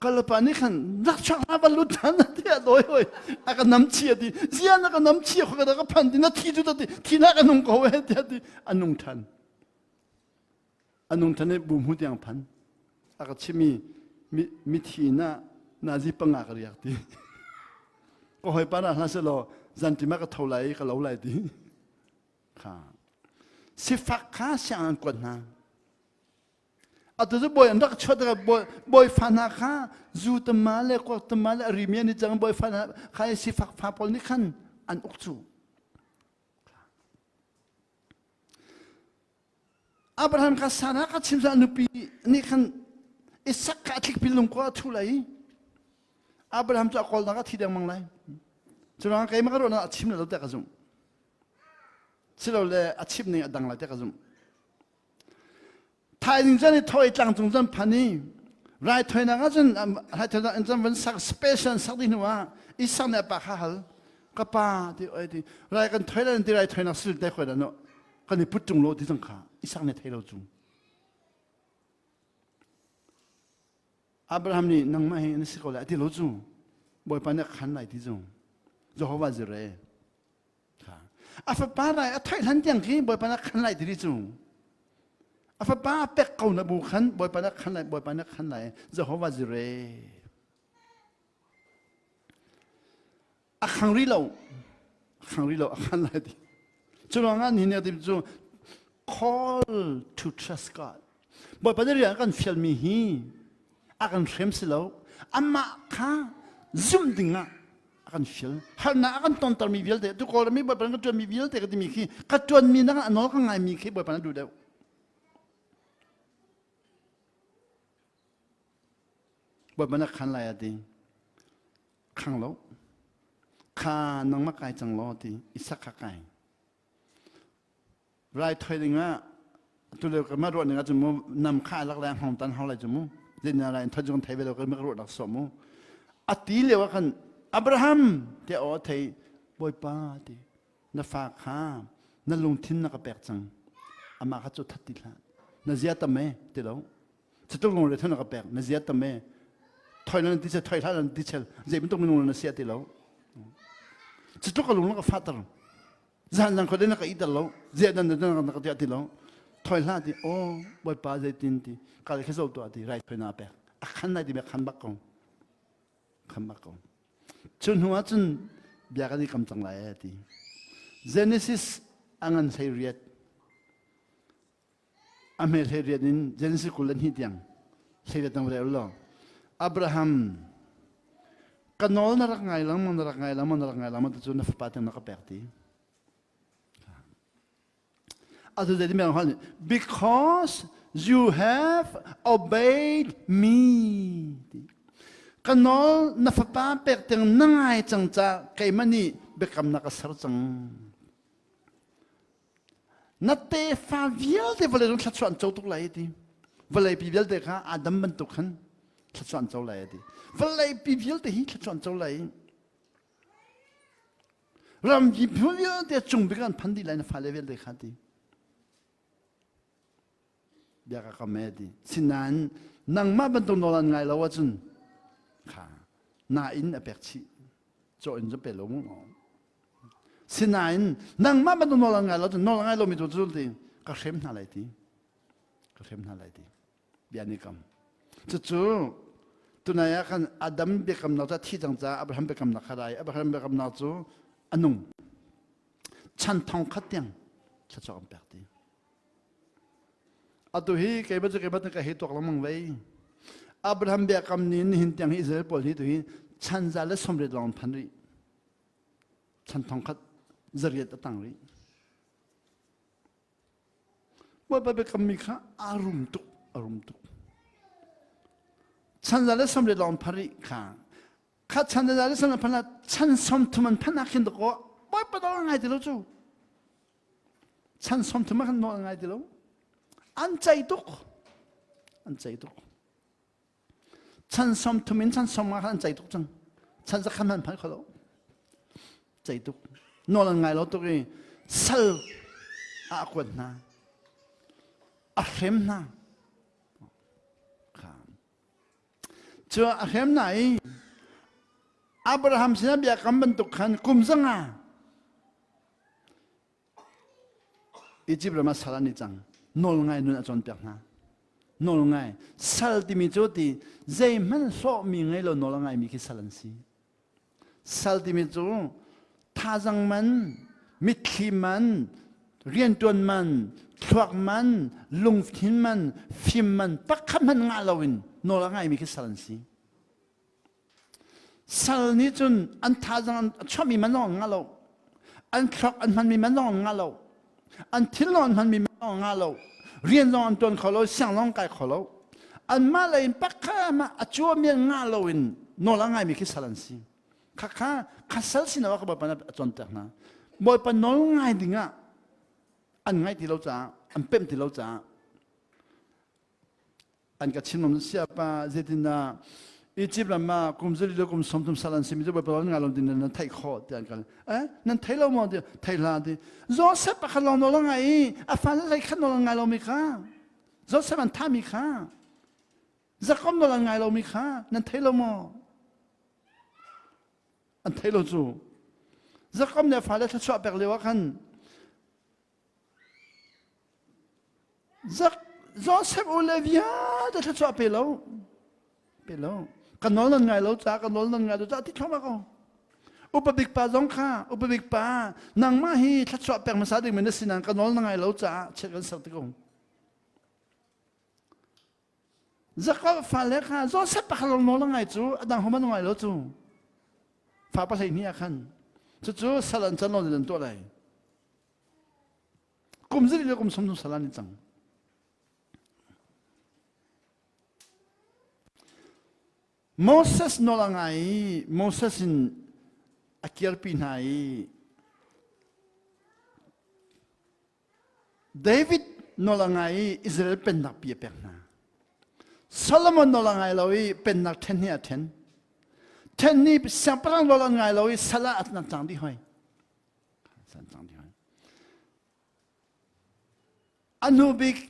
ก็เลยป่านนี้ขันรักชาบรรลุฐานที่อดอยเฮ้ยอาการน้ำเชี่ยดีเสียนักน้ำเชี่ยเขาก็ได้ก็พันดีนาทีจุดดีที่นักนุ่งเขาเฮ้ยดีอันนุ่งทันเนี่ยบุ้มหุ่นยังพันอาการชิมีทีน่าจีปังอาการอยากดีก็เฮ้ยป่านนั้นเสร็จแล้วจันทิมาก็เท่าไรก็เล่าไรดีค่ะสิฟักข้าเสียงกวนนะอาตัวจะบ่อยอันดักชดกับบ่อยฟันหาข้าจูตมาเลกตมาเลริมีนี่จังบ่อยฟันหาข้าสิฟักฟ้าปนนี่ขันอันอุกจูอับราฮัมข้าสานะข้าชิมซานุปีนี่ขันอิสักข้าทิกพิลุงกว่าทุลัยอับราฮัมจะกอลนักที่เดียงมังไลจุดนั้นใครมาก็รู้นะชิมแล้วแต่กระซุ่มสิเราเลยอาชีพนี้ดังเลยแต่กระซุ่มไทยนี่จะนี่ถอยจังตรงนั้นพันนี่รายถอยนักจันรายถอยนักจันวันสักสเปเชียลสักทีหนึ่งว่าอีสักเนี่ยปากฮัลก็ป้าที่ไอ้ที่รายกันถอยนั้นที่รายถอยนักสิได้คนละเนาะก็นี่พุทธจงโลที่สังขาอีสักเนี่ยไทยเราจุงอับราฮัมนี่นั่งมาให้นี่สิเขาเลยที่เราจุงบ่อยปานเนี่ยขันไหนที่จุงจะเขาว่าจะเร่อาฟ้าป้าไรถอยทันยังที่บ่อยปานเนี่ยขันไหนที่จุงอาฟ้าป้าเป็กเก่าหน้าบุขันบ่อยปานนักขันไหนบ่อยปานนักขันไหนจะหัวว่าจะเร่อาขังรีเราอาขันไหนดิจุดนั้นนี่เนี่ยที่จุด call to trust God บ่อยปานนี้เรื่องกันฟิลมีฮีอากันเชื่อมสิเราอามาข้า zoom ดิ่งอ่ะอากันฟิลฮัลน่ะอากันตอนตอนมีวิลเดทุกคนมีบ่อยปานก็จวนมีวิลเดก็จะมีขี้ก็จวนมีนักอันนั้นก็ไงมีขี้บ่อยปานดูเดียว บ่มันขันลายดีขังโลข้านังมะกายจังโลดีอิสักขะกายรายถอยดิ่งว่าตัวเดียวกันมารวดหนึ่งจมูกนำข้าลักแรงของตันเขาเลยจมูกเรื่องอะไรถ้าจงไทยเวลาก็ไม่รู้หลักสมุอตีเรียกว่ากันอับราฮัมเดี๋ยวไทยบอยป้าดีนับฝากข้านั่นลงทิ้งนักแปลกจังอามาขัดจุดทัดติละนั่นเสียตั้มเม่เดี๋ยวจะต้องลงเรือท่านนักแปลกนั่นเสียตั้มเม่ถอยนั่นดิเชลถอยท่านนั่นดิเชลเจ็บมันต้องมีลงนั่นเสียติแล้วจะต้องลงนักฟาตร์จะนั่งคนเดียวนักอีตแล้วเจ็บนั่นนักเดียติแล้วถอยท่านดิโอ้บอยป้าเจ็บตินดิการเลี้ยงสูตัวดิไรถอยนักแปลกขันไหนดิแบบขันบักกงขันบักกงจนหัวจนเบียกันที่คำจังไรดิ Genesis อังอันเสียเรียดอเมริกาเรียดิน Genesis กุลันฮิตยังเสียเรียดตั้งแต่เรื่องอับราฮัมกันนอลนรักไงแล้วมันนรักไงแล้วมันนรักไงแล้วมันจะจนนับปาร์ตี้นักแปลกดีอาจจะได้ไม่รู้ because you have obeyed me กันนอลนับปาร์ตี้นั่งไงจังจ้าใครมันนี่เบคำนักสารจังนัดเตะฟาวิลเดวเลยต้องชัดชวนเจ้าตุกไหลดีวเลยปีวิลเดค่ะอาดัมบรรทุกขันชัดชวนเจ้าไหลดีวเลยปีวิลเดฮีชัดชวนเจ้าไหลรำปีวิลเดจงไปกันพันดีไหลนะฟาเลวิลเดค่ะดีเดี๋ยวก็ไม่ดีสินั้นนังมาบรรทุกนอนไงแล้วว่าจุนค่ะน่าอินอเปกชีโจอินจะเป็นลมสินายนังมาบรรทุกนอนไงเราจะนอนไงเรามีตัวจุดที่ก็เข้มหนาเลยทีก็เข้มหนาเลยทีเบียนี่คำจู่ๆตัวนายกันอาดัมเบคำนาจะที่จังจ้าอับราฮัมเบคำนาขรายอับราฮัมเบคำนาจู่อันนุ่งฉันทองขัดยังชัดจอมแปลกทีอัตุฮีเก็บจะเก็บตั้งแต่เหตุตัวกลางมังไว้อับราฮัมเบคำนี้หินยังอิสราเอลปอลที่ตัวฮีฉันจะเล่สมเด็จลองพันรีฉันทองขัดจริยตตั้งรีว่าไปคำมีข้าอารมณ์ตุกฉันจะเล่สมเด็จลองพันรีข้าฉันจะเล่สมเด็จพันละฉันสมทุมันพันนักขินตะโกว่าไปต้องไงติโลจูฉันสมทุมันนอนไงติโลอันใจตุกฉันสมทุมินฉันสมมาอันใจตุกจังฉันจะขันมันพันเขาแล้วใจตุกนอนไงเราตัวนี้สัลอาควันนะอาเขมนะเจออาเขมไหนอับราฮัมสินะเบียกำบรรทุกขันกุมซังอ่ะอียิปต์เรามาสารนิจังนอนไงนู่นอาจารย์เปียกนะนอนไงสัลที่มีจุดที่ใจมันโสมีไงเรานอนไงมีคิดสัลันซีสัลที่มีจุดท่าจังมันมิตรีมันเรียนตัวมันทวักมันลุงฟินมันฟิมมันปักคำมันงาลวินโนละไงมีคิดสันสีสัลนี้จนอันท่าจังชอบมีมันนองงาลวอันทวักอันมันมีมันนองงาลวอันทิลนอนมันมีมันนองงาลวเรียนนอนตัวเขาเราเสียงร้องไก่เขาเราอันมาเลยปักคำมาจัวเมียงาลวินโนละไงมีคิดสันสีข้าสัลสินะว่าเขาบอกปนจนแต่นะบอกปนน้องง่ายดิ่งอ่ะอันง่ายที่เราจะอันเป็นที่เราจะอันกับชินมันเสียป้าเจตินาอีจิปต์มาคุมจะเรียกคุมสมทุมสลันสิมิจะบอกปนงานเราดิ่งนั้นไทยข้อเดียวกันนั่นไทยเราหมดเดียวไทยลาดีโจเซฟปะขันเราโนละไงอาฟันอะไรขันโนละไงเรามีข้าโจเซฟมันท่ามีข้าจะก้มโนละไงเรามีข้านั่นไทยเราหมดอันเทโลจูจะคำเนี่ยฟ้าเล็กชอบแบบเลวกันจะโจเซฟโอเลวิอาจะชอบเปล่ากันนอนนั่งไงเราจ้ากันนอนนั่งไงเราจ้าที่ชอบมาก็อุปบิกป้าจงข้าอุปบิกป้านางมาฮีชอบแบบภาษาดิเมนสินังกันนอนนั่งไงเราจ้าเช็คกันสักทีก่อนจะก็ฟ้าเล็กค่ะโจเซฟปะเขาลงนอนนั่งไงจูดังหัวมันนั่งไงเราจูฟ้าประเทศนี้อ่ะขันจู่ๆสลันจันนอนเดินตัวอะไรกุมจะเรียกกุมสมดุลสลันนี่จัง น Moses nolangai Moses in akir pinai David nolangai Israel pennak pia pekna Solomon nolangai lawi pennak tennia ten ni siaprang nolangai lawi sala at nang di hoy Anubik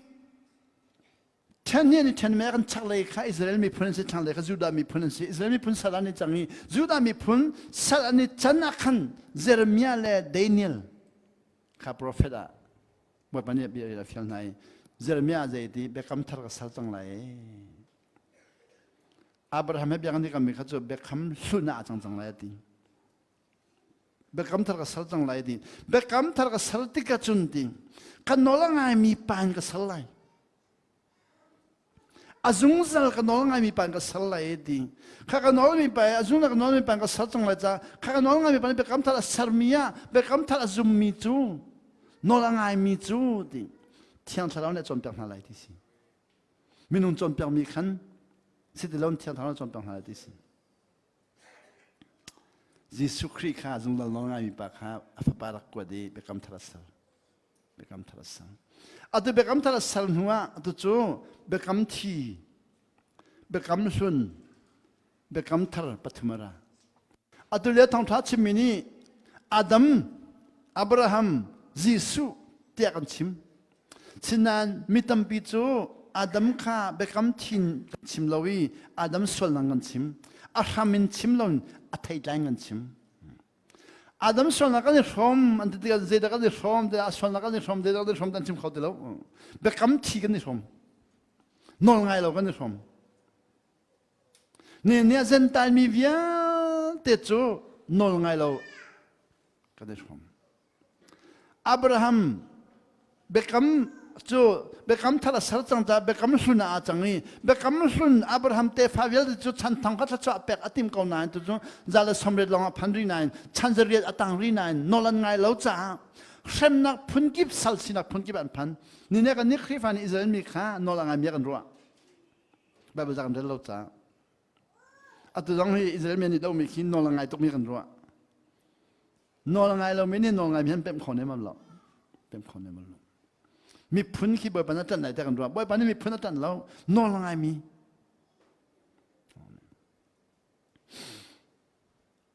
ten ni ten mekan chaklei kha Israel mi phun se chaklei kha Judah mi phun se Israel mi phun sala ni changi Judah mi phun sala ni chanakhan Jeremiah le Daniel kha propheta Buat banyak biar dia feel naik. Jeremiah jadi bekam thar kasal tang lai. Abraham biar kan kami kacu bekam suna tang lai di. Bekam thar kasal tang lai di. Bekam thar kasal tiga cundi. Kan nolang ay mi pan kasal lai. Azungzal kan nolang ay mi pan kasal lai di. Kan nolang mi pan azungzal kan nolang mi pan kasal tang lai ja. Kan nolang ay mi pan bekam thar sarmia bekam thar azummi tu. Nolangai mi chu di thiang tharau ne chom pek na lai ti si minung chom pek mi khan sitilon thiang tharau chom pek na lai ti si Jesu Christ kha zung dal nolangai mi pa kha afa parak ko di bekam tharasal atu bekam tharasal nuwa atu chu bekam thi bekam sun bekam thar pathumara atu le thong tha chimini Adam Abraham Jesu tiakan chim, sinan mitam picu Adam kha bekam tin chim lawi Adam sol nangan chim, Abrahamin chim lawn atai langan chim. Adam sol nangan rom, ante tiga zeda kan rom, de sol nangan rom, de rom dan chim khau de law. Bekam ti kan rom, nol ngai law kan rom. Ne zental mi via te chu nol ngai law kan rom. Abraham bekam thara sarchang ta bekam suna achangi bekam sun Abraham te favel chu chan thang kha cha pek atim ko nan tu zala somre long phandri nan chanjari atang ri nan nolan ngai lo cha semnak phungip salsinak phungip an phan ni ne ka ni khrifan Israel mi kha nolanga mi kan ro ba jam de lo cha atu jang hi Israel mi ni do mi khin nolangai tok mi kan ro nolangai lo mi ni nolangai mi pem khone mam lo pem khone mam lo mi phun ki boy pan tan nai ta kan ro boy pan mi phun tan lo nolangai mi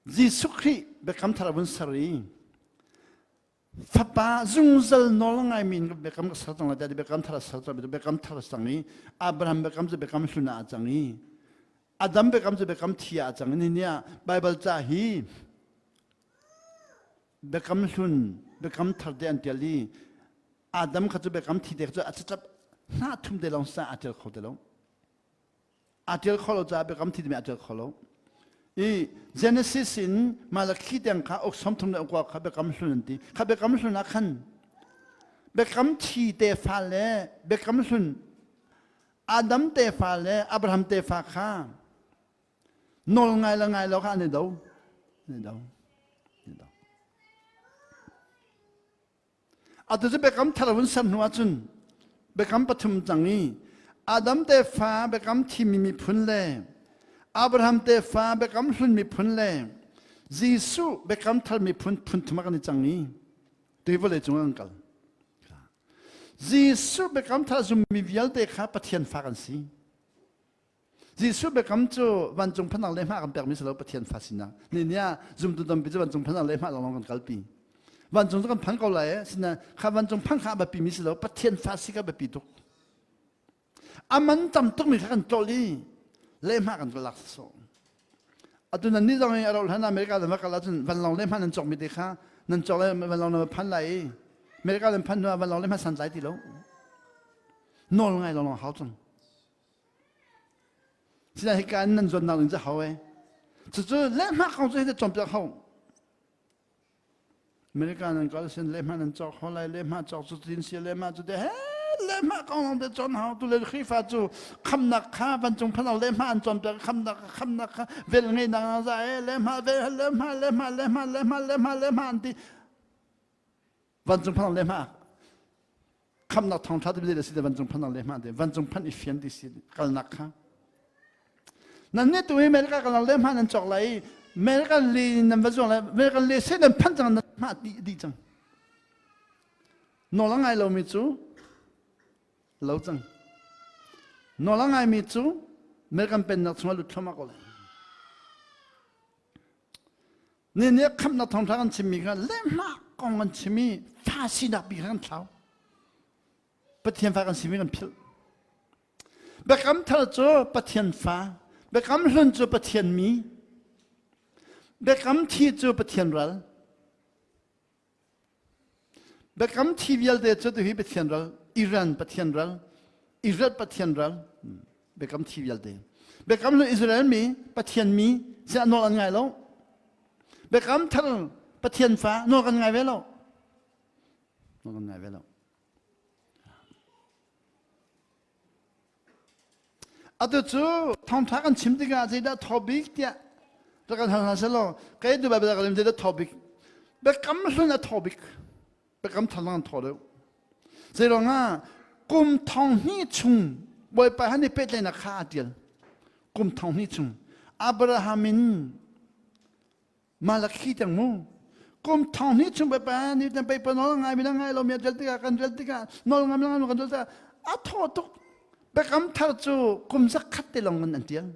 Jesu Christ bekam tharabun sari Fapa zungzal nolangai min bekam sartang la jadi bekam thara sartang bekam thara sangi Abraham bekam suna changi Adam bekam thia changi ni nia Bible cha hi bekam sun bekam thar de anteli Adam kha chu bekam thi de chu achap na thum de long sa atel kho de long atel kholo cha bekam thi de atel kholo 이 Genesis Malachi 땡카 옥섬tumne 옥과 베감순디 카베감순 악한 베감티 데팔레 베감순 아담 데팔레 아브라함 데파카 놀ngailngail가 아니도 아드즈 베감 타라분 산누아준 베감 바툼장이 아담 데파 베감 티미미 푼레 Abraham te fa bekam sun mi phun le Jesu bekam thal mi phun thuma kan changi tevole chung kal Jesu bekam thal zum mi vial te kha pathian fa kan si Jesu bekam chu wan chung phanang le ma kan permis lo pathian fa sina ni nia zum tu dam bi wan chung phanang le ma long kan kalpi wan chung kan phang ko la sina kha wan chung phang kha ba pi mi lo pathian fa si ka ba pi tu aman tam tuk mi kan toli lemha kan kelak so. Atu nanti jangan arul hana mereka lemha kalajun vanlong lemha nan jok midikha nan jok le vanlong lemha pan lai mereka lemha pan nuwa vanlong lemha san zai di lo. Nol ngai long hao zong. Sina hika nan zon na ling zhe hao eh. Zizu lemha kong zhe de zong biao hao. Mereka nan kal sin lemha nan jok hao lai lemha jok zu tin si lemha zu de lemha kong de zon hao tu le khifa zu kham nak kha ban chung phan lemha an zon de kham nak kha vel ngai na za lemha anti ban chung phan lemha kham nak thong tha de si de ban chung phan lemha de ban chung phan ifian di si kal nak kha นั่นเนี่ยตัวเมริกากำลังเล่มหานันจอกไหลเมริกาลีนั่นว่าจอกไหลเมริกาลีเส้นนั้นพันจังนั้นมาดีจังนอลังไงเรามีจูเราจังนอลังไงมีจูเมริกันเป็นนักสมัยลุทธมากเลยเนี่ยคำนักท่องเที่ยวกันชิมีกันเล่มมากกองกันชิมีฟาสินับบีกันเท้าปะเทียนฟ้ากันชิมีกันพิลเบกำเธอจูปะเทียนฟ้าเบกำหุ่นจูปะเทียนมีเบกำที่จูปะเทียนรัลเบกำที่วิลเดจูตัวฮีปะเทียนรัลอิหร่านปะเทียนรัลอิรักปะเทียนรัลเบกำที่วิลเดเบกำอิสราเอลมีปะเทียนมีเสียนอลันไงแล้วเบกำทะลปะเทียนฟ้านอกันไงเวล่นอกันไงเวล่อาตัวจูทำทักันชิมติกาจะได้ทอบิกเดียแล้วกันทำอะไรล่ะก็ยังดูแบบนั้นก็เลยจะได้ทอบิกเบกำสุนัขทอบิกเบกำทำงานทอเดียวเสียงอ่ะกุมทองนี่ชุงบ่อยไปให้ในเป็ดเลยนะข้าเดียวกุมทองนี่ชุงอับราฮัมินมาลักขี้จังมูกุมทองนี่ชุงไปนี่จะไปปนอนไงไม่ได้ไงเรามีเจลติกากันเจลติกานอนไงไม่ได้ไงกันเจลติกาอัทอตุกเบกำทาร์จูกุมสักขัดเตลงกันอันเดียว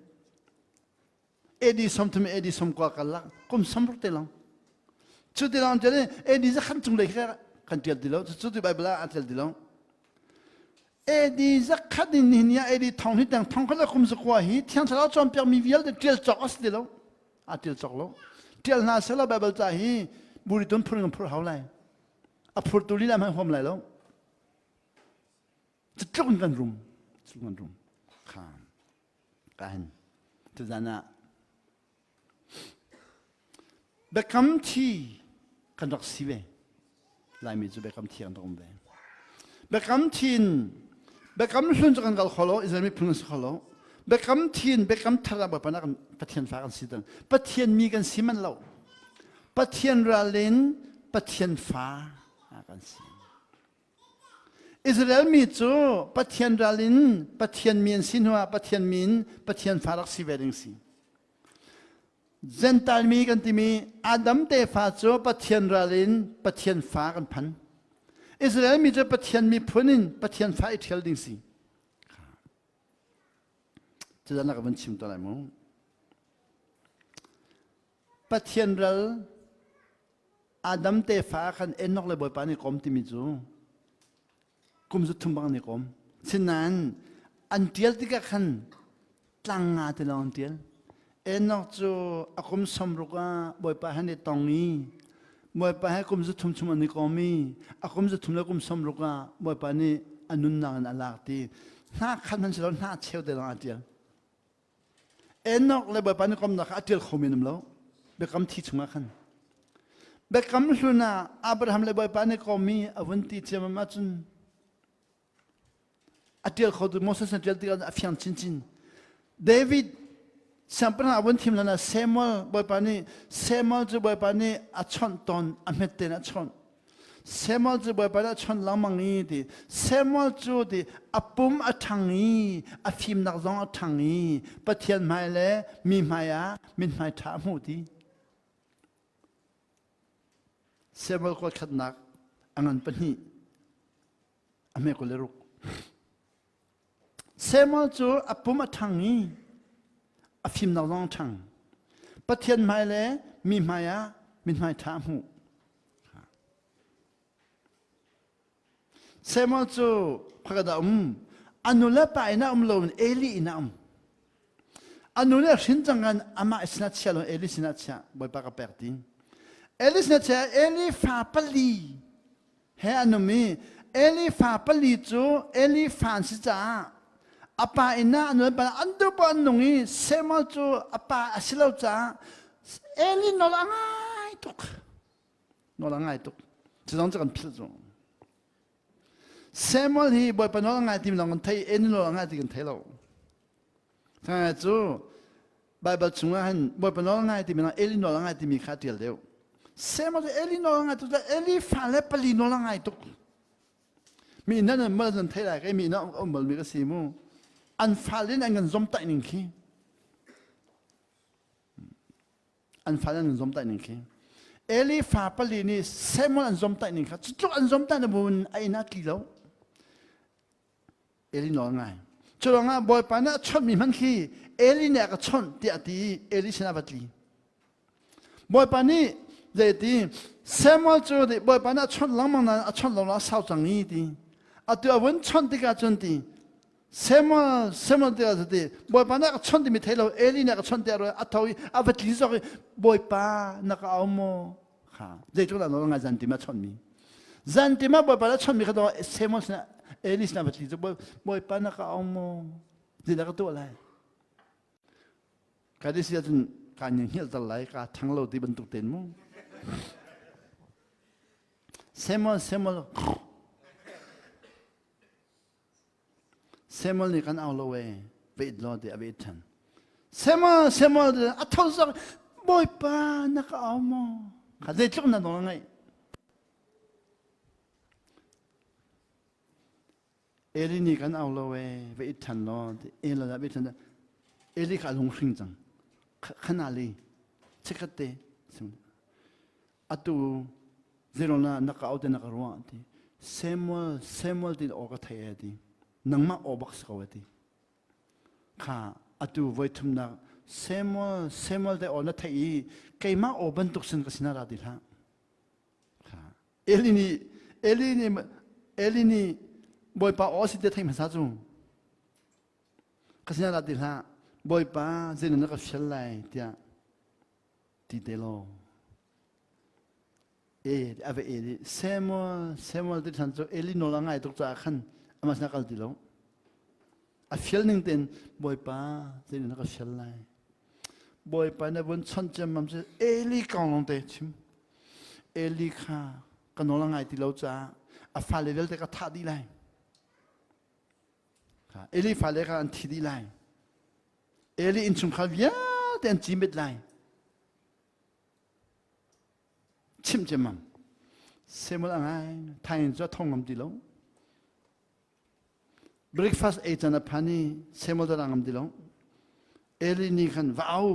เอดีสมทุมเอดีสมกว่ากันละกุมสมรุเตลงชุดเตลงจะเนี่ยเอดีสักขัดจุงเลยแค่กันเดียวเตลงชุดที่ไปเวลาอันเดียวเตลงเอดีสักขัดนี่เนี่ยเอดีทองนี่แต่งทองเขาจะกุมสักว่าฮีที่อันสารจอมเปียมีวิลเดเดียวจอกอัสเตลงอันเดียวจอกลงเดียวน่าเสละแบบใจฮีบุรีตุนพูดกันพูดเขาเลยอ่ะพูดตัวนี้แล้วมันความไรแล้วจะจ้องกันรุมสุกันรุมข้ามกันทุกท่านเบคำที่กันรักสิเวลายมีจุเบคำที่กันตรงเวเบคำที่เบคำสุ่นจักันกัลขลุ่อิสราเอลพูดขลุ่เบคำที่เบคำทาราบปนักปะเทียนฟ้ากันสิดังปะเทียนมีกันสิมันเล่าปะเทียนราลินปะเทียนฟ้ากันสิอิสราเอลมีจูปะเทียนราลินปะเทียนมีนสินหัวปะเทียนมีนปะเทียนฟ้ารักสิเวดิงสิเซนตัลมีกันที่มีอาดัมเตฟ้าจูปะเทียนราลินปะเทียนฟ้ากันพันอิสราเอลมีจูปะเทียนมีพุนินปะเทียนฟ้าอิทธิลดิงสิจะได้นักบัญชีตัวไหนมั้งปะเทียนรัลอาดัมเตฟ้ากันเอ็นนอกเลยบ่อยปานี่กรมที่มีจูกุมจุดทุ่มบังนี่กรมฉะนั้นอันเดียลที่ก็ขันตั้งงาที่เราอันเดียลเอ็นนอกจูอากุมสมรุกะบ่อยปาให้ในตรงนี้บ่อยปาให้กุมจุดทุ่มชุมันนี่กรมีอากุมจุดทุ่มแล้วกุมสมรุกะบ่อยปานี่อนุนนางอันลากที่หน้าขันมันจะเราหน้าเชี่ยวแต่เราอันเดียลเอ็นนอกเลยบ่อยปานี่กรมนักอันเดียลขมินมแล้วเบกำที่ชุมาขันเบกำสุนาอับราฮัมเลยบ่อยปานี่กรมีอวันที่เจ้ามาจุนอันเดียลเขาดูโมเสสอันเดียลที่กันอฟิยันจินเดวิดสัมปนาวันที่มันน่ะเซมูเอลบ่อยปานี่เซมูเอลจะบ่อยปานี่อัชอนตอนอเมตเตนะชอนเซมูเอลจะบ่อยปานี่ชอนลังมังนี้ดิเซมูเอลจูดิอปุ่มอัทังนี้อฟิมนักร้องอัทังนี้ปะเทียนไม่เลยมีไม่อะมีไม่ถามหูดีเซมูเอลก็ขัดนักอันนั้นเป็นนี่อเมริกาเลรุกเซมูเอลจูอปุ่มอัทังนี้อฟิมนักร้องทังปะเทียนไม่เลยมีไม่อะมีไม่ถามหูเซมูเอลจูพระกระดอันนู้นละไปนะลงเอลีนะอันนู้นละสินจังกันอามาสินัทเชลเอลีสินัทเชลบ่อยปากกระเปิดดิเอลิสเนเชเอลิฟาปลีเฮอันนู้มีเอลิฟาปลีจูเอลิฟานสิจ้าอาปาอินะอันนู้นเป็นอันดูปอันนู้นี้เซมาจูอาปาอสิลาวจ้าเอลินอลังไงตุกนอลังไงตุกจะต้องจะกันพิจารณาเซมาที่บ่อยเป็นนอลังไงที่มันลองกันไทยเอลินอลังไงที่กันไทยเราทั้งไงจูไบเบิลจุงอันบ่อยเป็นนอลังไงที่มันเอลินอลังไงที่มีค่าเดียวเดียวเซมาที่เอลินอลังไงตุกเอลิฟานเลปลีนอลังไงตุกมีนั่นเมื่อนั้นไทยได้ก็มีนั่นอมบลมีก็สีมูอันฟาลินอันกันจอมตัยหนึ่งขี้ อันฟ้าอันซอมตายนี่คือเอลีฟ้าปลีนี่เซมอลอันซอมตายนี่ครับจุดอันซอมตายนี่บุญไอ้นักกี่แล้วเอลีนอนไงจุดงาบอยปานะชนมีมันขี้เอลีเนี่ยก็ชนเดียดีเอลีชนะบัดลีบอยปานี่เดี๋ยวดีเซมอลจุดบอยปานะชนหลังมังนั้นชนหลังสาวจังนี้ดีตัววันชนที่กันจนดีเซมอลเดียวดีบอยปานะก็ชนที่มีเทโลเอลีเนี่ยก็ชนเดียวเลยทวีบัดลีสอยบอยปานักเอาโมค่ะเดี๋ยวจุดนั้นเราไงจันติมาชนมีจันติมาบอยปานะชนมีเขาตัวเซมอลเนี่ยเอลิสนาบัดลีจะบอยปานักเอาโมดีนักตัวอะไรการที่เสียจนการยังเหี้ยตะไลการทั้งเราที่บรรทุกเต็นมั้งเซมอลนี่กันเอาเลยเวทรอเดียเวทันเซมอลอัฐสักบอยปานักเอาโมข้าเด็กจุดนั้นตรงไหนเอลินี่กันเอาเลยเวทันรอเอลละเวทันเอลิขาลงสิงจังขนาดเลยเช็คเตะอัตุเจรนานักเอาเดนักรัวดีเซมอลดีออกทัยดีนังมาอบักสกาวดีข้าอัตุไว้ทุมนักเซมอลได้ออกนัทัยใครมาอบันตุกสินก็สินาราดีละข้าเอลินี่บอยป้าอ๋อสิเดทัยมาซาจุงก็สินาราดีละบอยป้าเจนนักฟิลไลเดียตีเดโลเอาไปเซมอลที่ท่านจะเอลิโนลังไงตุกจากขันอามาสนักดีโลอาฟิลนึงเต็นบอยป้าเจนนักฟิลไลบอยป้าเนี่ยบนชั้นจะมั่มจะเอลิกองลงเตชิมเอลิข้ากันโนลังไงที่เราจะอาฟาเลเวลเด็กก็ท่าดีไลเอลิฟาเลกันทีดีไลเอลิอินชุมขาวย่าเต็นจิมเบ็ดไลชิมเจมันเซมอลอะไรไทยจะท่องงำดีแล้วเบรกฟาสต์เอจันอพันีเซมอลจะงำดีแล้วเอลินี่ขันว้าว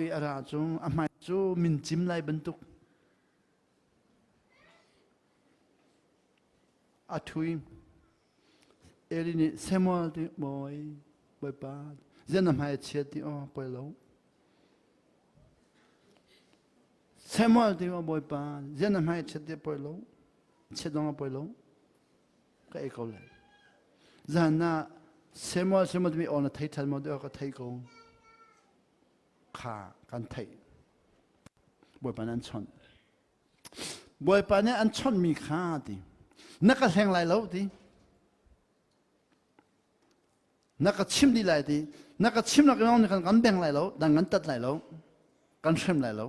อีอะไรจูอามาจูมินจิมไลบรรทุกอาทุยเอลินี่เซมอลที่บอยป้าเจนทำให้เชียที่ไปแล้วเซมอลที่ว่าบอยป้าเจนทำให้เชียที่ไปแล้วเชียดงไปแล้วก็เอกเอาเลยจานน่ะเซมอลมีออนไทยทันมาด้วยก็ไทยกูขากันไทยบอยป้านั้นชนบอยป้าเนี่ยอันชนมีขาดินักแข่งไรแล้วดินักชิมดีไรดินักชิมนักน้องนี่กันแบ่งไรแล้วดังกันตัดไรแล้วกันชิมไรแล้ว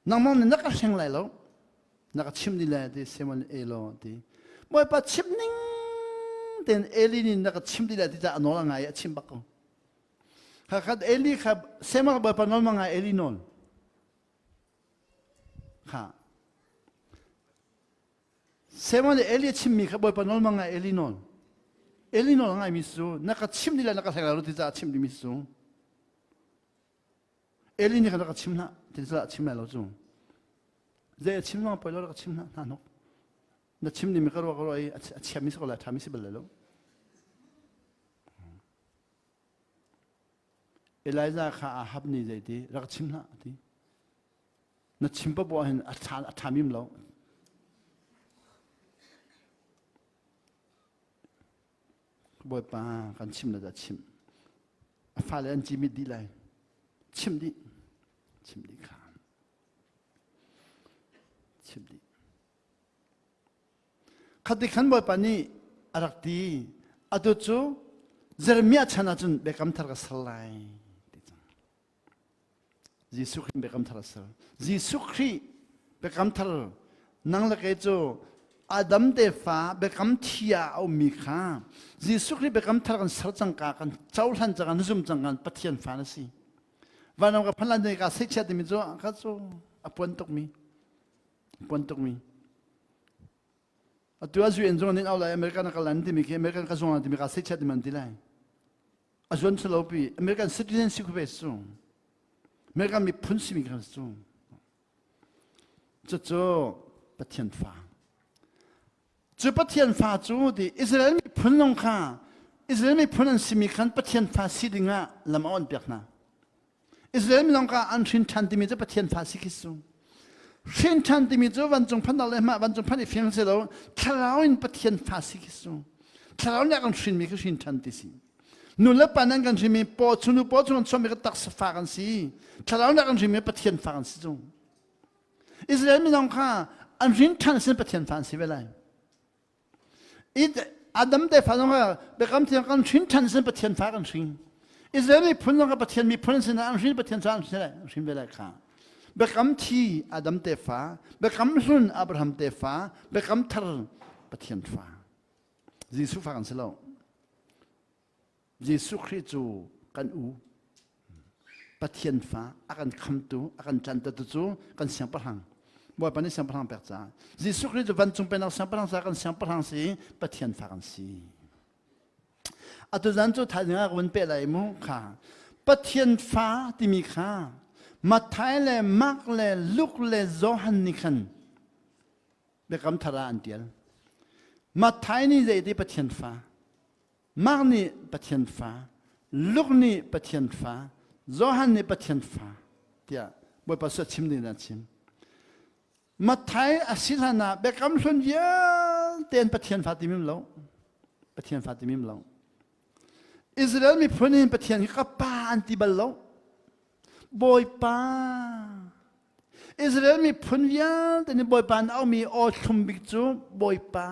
นักมองนี่นักแข่งไรแล้วนักชิมดีไรดิเซมันเอโลดิบอยป้าชิมนิ่งเต็นเอลีนี่นักชิมดีไรดิจะอันนั้นไงชิมบักก็ข้าเอลีข้าเซมันบอยป้านอนมังไงเอลีนอนข้าเซมันเอลีชิมมีข้าบอยป้านอนมังไงเอลีนอนเอลิโนลังไงมิสูนักชิมดีเลยนักแข่งเราที่จะชิมดีมิสูเอลินี่ก็นักชิมนะที่จะชิมอะไรเราจูเจ้าชิมน้องไปแล้วนักชิมนะนั่นเนาะนักชิมดีมีก็รู้ก็รู้ไอ้ชิมมิสก็เลยทำมิสไปเลยแล้วเอลิซาข้าอาฮับนี่ใจดีนักชิมนะดีนักชิมปะบัวเห็นทำมิมแล้วบอยป้ากันชิมแล้วจะชิมฟ้าเลยอันจิมิดดีเลยชิมดีค่ะชิมดีขัดดิขันบอยป้านี่อารักดีอาดุจูเจอร์มีอาชนะจุนเบกัมทาร์กสลายจีสุขรีเบกัมทาร์กสลายจีสุขรีเบกัมทาร์นั่งเล็กจูอาดัมเดฟ้าเบกัมที่เอามีข้าจีสุขรีเบกัมทาร์กันสัรจังกากันเจ้าหันจังกันซุ่มจังกันปฏิญาณฟ้านะสิวันนั้นกับพลังเดก้าเสียชาติมิจูก็จูอปวนตุกมีตัวจุนจงนี่เอาเลยอเมริกันกับลันที่มีอเมริกันกับจงลันที่มีก็เสียชาติมันดีเลยอาจวนสโลปีอเมริกันซิติเซนชิคุเบสุ เมื่อมีพุนสิมีกันจูจู่ประเทศฟ้าจู่ประเทศฟ้าจู่ที่อิสราเอลมีพุนลงข้าอิสราเอลมีพุนอันสิมีกันประเทศฟ้าสิดิ่งะลำอ่อนเปียกนะอิสราเอลมีลงข้าอันชินชันที่มีจะประเทศฟ้าสิกิสูชินชันที่มีจู่วันจงพันดาวเลมาวันจงพันอีฟิงเซโลทาราวอินประเทศฟ้าสิกิสูทาราวเนี่ยกันชินมีก็ชินชันที่สินู่นแล้วปานนั้นกันชิมีปอชุนุปอชุนชอบมีก็ตักสฟากันสิทาราวเนี่ยกันชิมีประเทศฟ้ากันสิจู่อิสราเอลมีลงข้าอันชินชันสิประเทศฟ้าสิเวลาอีอาดัมได้ฟังว่าเบคำที่กันชินชันสิประเทศฟ้ากันสิอิสราเอลมีพุนลงกับประเทศมีพุนสินะอันชินประเทศฟ้าสิเลยอันชินเวลาข้าเบคำที่อาดัมเตฟ้าเบคำสุนอับราฮัมเตฟ้าเบคำทรประเทศฟ้ายิสุฟ้ากันสิแล้วยิสุคริสต์กันประเทศฟ้าอาการคำตูอาการจันทร์ตูกันเสียงประหังบ่อยปานนี้เสียงประหังแปลกจ้ายิสุคริสต์วันจงเป็นนักเสียงประหังสักกันเสียงประหังสิประเทศฟ้ากันสิอัตุจันทร์ถ่ายงานวันเปอะไรมั้งค่ะประเทศฟ้าที่มีค่ามาไทยเลยมักเลยลุกเลยโจฮันนิคันเบคำทาราอันเดียลมาไทยนี่จะได้ประเทศฟ้ามักนี่ประเทศฟ้าลุกนี่ประเทศฟ้าโจฮันนี่ประเทศฟ้าเดียบ่อยภาษาชิมนี่นะชิมมาไทยอาศิลานะเบคำส่วนเยอะเต็นประเทศฟ้าที่มิมเล่าประเทศฟ้าที่มิมเล่าอิสราเอลมีพนินประเทศกับป้าอันติบัลเล่าบอยปาอิสราเอลมีพุนยาแต่ในบอยปานเอามีออชุมบิกจูบอยปา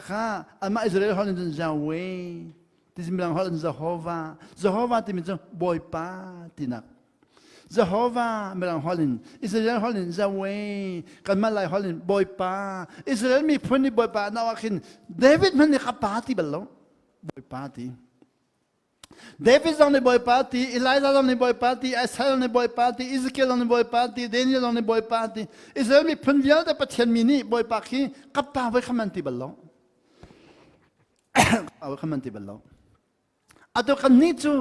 ข้าอันมาอิสราเอลฮอลลินจาเวที่สิมีหลังฮอลลินจาโฮวาที่มีจูบอยปาที่นักจาโฮวามีหลังฮอลลินอิสราเอลฮอลลินจาเวกันมาลายฮอลลินบอยปาอิสราเอลมีพุนนี่บอยปานาวคินเดวิดมันนี่ขับปาที่บัลลงบอยปาที่เดวิดon the boy party, Elijah on the boy party, Isaiah on the boy party, Ezekiel on the boy party, Daniel on the boy party. Israelมีพันยาแต่ประเทศมินิบอยปาคีกับป่าไว้ขมันติบัลลงเอาไว้ขมันติบัลลงอัตโตกันนี้จู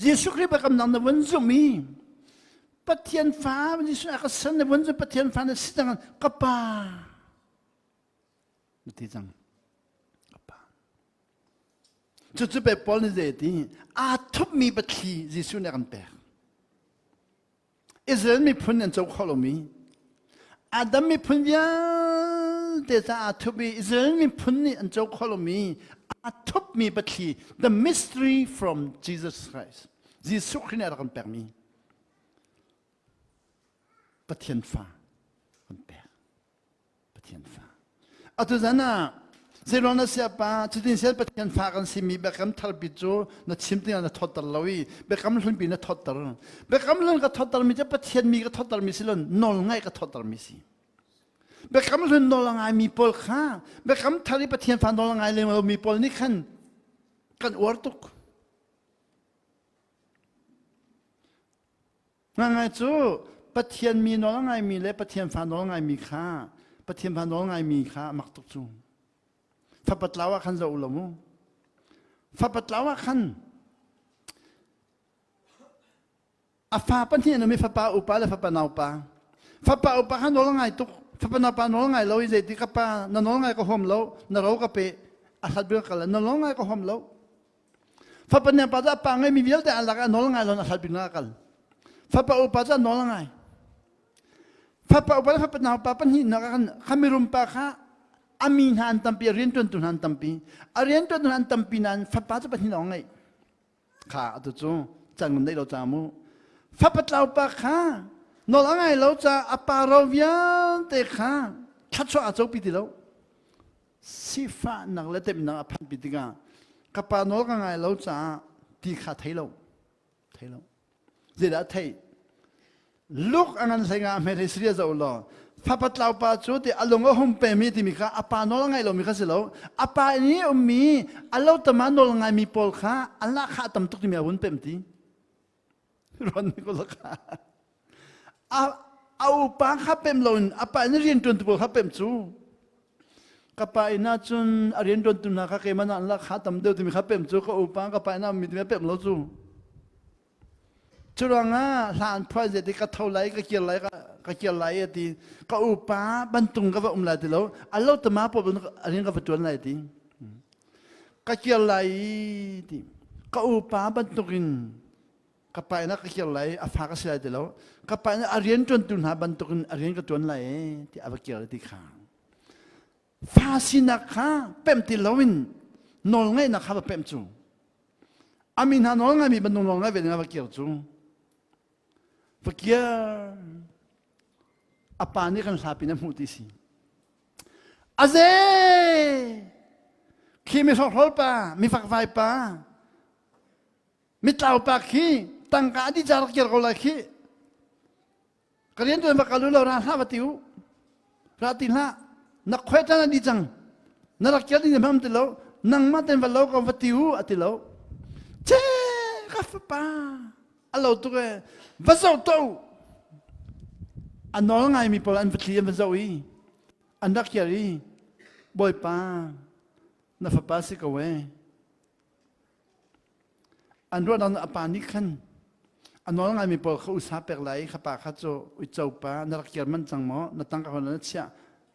เยซูคริสต์ประกำนันในวันจุมีประเทศฟ้ามันจะช่วยอาศัยในวันจุประเทศฟ้าในสิ่งนั้นกับป่าไม่ที่จังจุดๆแบบปอลนี่เด็ดอาทุบมีบัตรียิสุในกันแปลอิสราเอลมีพุนยันเจ้าขลุ่มีอาดัมมีพุนยันแต่จะอาทุบมีอิสราเอลมีพุนยันเจ้าขลุ่มีอาทุบมีบัตรี the mystery from Jesus Christ ยิสุคริสต์ในกันแปลมีประเทศฟ้ากันแปลประเทศฟ้าอัตุจันน่ะเซโรนัสเซียป้าจุดที่เสียประเทศฟ้ากันสิมีเบคำทาร์บิจูนัดชิมที่นัดทอดตลวีเบคำลุนปีนัดทอดตลเบคำลุนก็ทอดตลมีจะประเทศมีก็ทอดตลมีสิลุนนอลง่ายก็ทอดตลมีสิเบคำลุนนอลง่ายมีปอลข้าเบคำทารีประเทศฟ้านอลง่ายเลยมันมีปอลนี่ขันกันอวดตุกง่ายจูประเทศมีนอลง่ายมีเลยประเทศฟ้านอลง่ายมีข้าประเทศฟ้านอลง่ายมีข้ามักตุกจูฟ้าปัตลาวะขันจะอุลามูฟ้าปัตลาวะขันอาฟ้าปันที่นั่นมีฟ้าป่าอุปาและฟ้าป่านาวป่าฟ้าป่าอุปาขันนอลง่ายตุกฟ้าป่านาวป่านอลง่ายเราอิเจติกับป่านนอลง่ายก็หอมเรานเราก็เปอาสัตว์เบื้องกันนอลง่ายก็หอมเราฟ้าป่านเนี่ยป่าจะป่าง่ายมีเยอะแต่อันละกันนอลง่ายเราอาสัตว์เบื้องกันฟ้าป่าอุปาจะนอลง่ายฟ้าป่าอุปาและฟ้าป่านาวป่าปันที่นั่นกันขามิรุมป่าข้าอามีนหันตัมปีเรียนจนตุนหันตัมปีเรียนจนตุนหันตัมปีนั้นฟ้าป่าจะเป็นที่น้องไงข้าตัวจูจังมันได้เราจามูฟ้าป่าเราป่าข้านอลง่ายเราจะอปาเราเวียนเตะข้าชัดชัวอาจจะปิดเราสิฟ้านักเล่นเต็มนักพันปิดกันกับปานอลง่ายเราจะตีขาไทยเราเจด้าไทยลูกอันนั้นใส่งานไม่ได้เสียจะอุลฟ้าปัตลาวป่าจูที่อารมณ์ก็หุ่มเปมีที่มีข้าอปานอลง่ายเรามีข้าสิเราอปาอันนี้มีอารมณ์ตมันนอลง่ายมีปอลข้าอันละข้าตำตุกที่มีอาวุธเปมที่ร้อนนี่ก็ละข้าเอาปาข้าเปมเราอปาอันนี้เรียนจนตัวข้าเปมจู kapay na chun arian don tu na ka ke mana la khatam de tu mi khapem chu ka upa kapay na mi me pem lo chu churanga lan project ka tholai ka kialai ka kialai ti ka upa bantung ka la ti lo allo tama po arian ka patun lai ti ka kialai ti ka upa bantukin kapay na ka kialai afa ka sila ti lo kapay na arian don tu na bantukin arian ka tuan lai ti abakial ti kha fasina ka pem ti lawin nol ngai na kha pem chu amin ha nol ngai mi ban nol ngai ve na abakial chu fakir apa ni kan sapi na muti si aze khi mi hol pa mi fak vai pa mi tau pa khi tang ka di jar kir ko la khi kalian tu bakalu la ra ha batiu ratin la na khweta na di jang na ra kya di mam te lo nang ma ten va lo ko batiu atilo che ka fa pa alo tu ke vazau tau anol ngai mi pol an vatli vazau I andak yari boy pa na fa pa si ka we an ro dan apani khan anol ngai mi pol khu sa pek lai kha pa kha cho u chau pa na rak yar man chang mo na tang ka na chia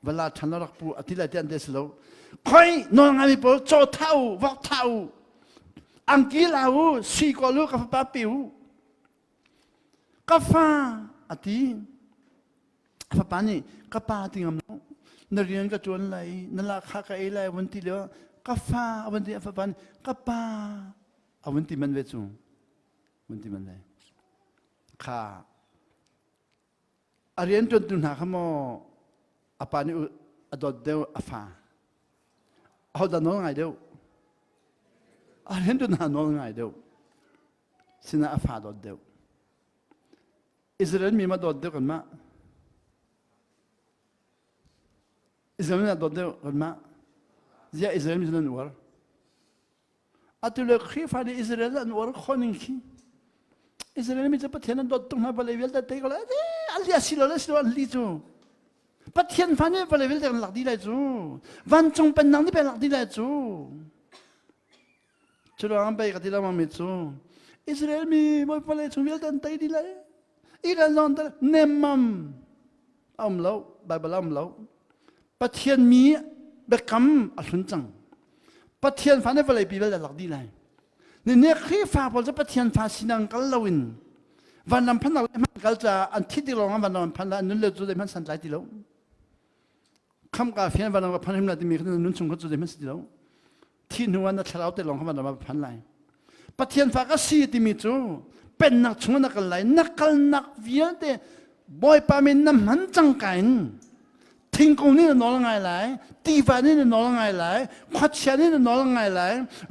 wala than rak pu atila tian des lo khoi nol ngai mi pol cho thau wak thau ang ki lau si ko lu ka fa pa piu kafa ati apa pani kapa tingam no narian ka tuan lai nala kha ka elai wanti le kafa awanti apa pani kapa awanti man ve chu wanti man lai kha arian tun tun ha khamo apani adot deu afa au da no ngai deu arian tun ha no ngai deu sina afa dot deu Israel mi ma dot de kan ma Israel mi dot de kan ma zia Israel mi zan war atul khifa ni Israel an war khonin ki Israel mi ta pathian dot tung na bale vel ta te kala ali asilo le silo li chu pathian fa ne bale vel ta lak di lai chu van chung pen nang ni pe lak di lai chu chulo am bai ka ti la ma mi chu Israel mi mo pale chung vel ta tai di lai Iran zon ta nemam lo Bible lo pathian mi bekam asun chang pathian fa ne vale bi la lak di lai ni ne khi fa pol za pathian fa sinang kal lawin van lam phan man kal cha an thi ti long van lam phan la nun le zu de man san lai ti lo kham ka fian van lam phan him la ti mi khn nun chung ko zu de man si lo thi nuan na thalau te long van lam phan lai pathian fa ka si ti mi chuเป็นนักชงนักไหลนักนักเวียนแต่บ่อยปามินน้ำมันจังกันทิ้งกงนี่นอนไงไหลตีฟ้านี่นอนไงไหลขวัญเชียนี่นอนไงไหล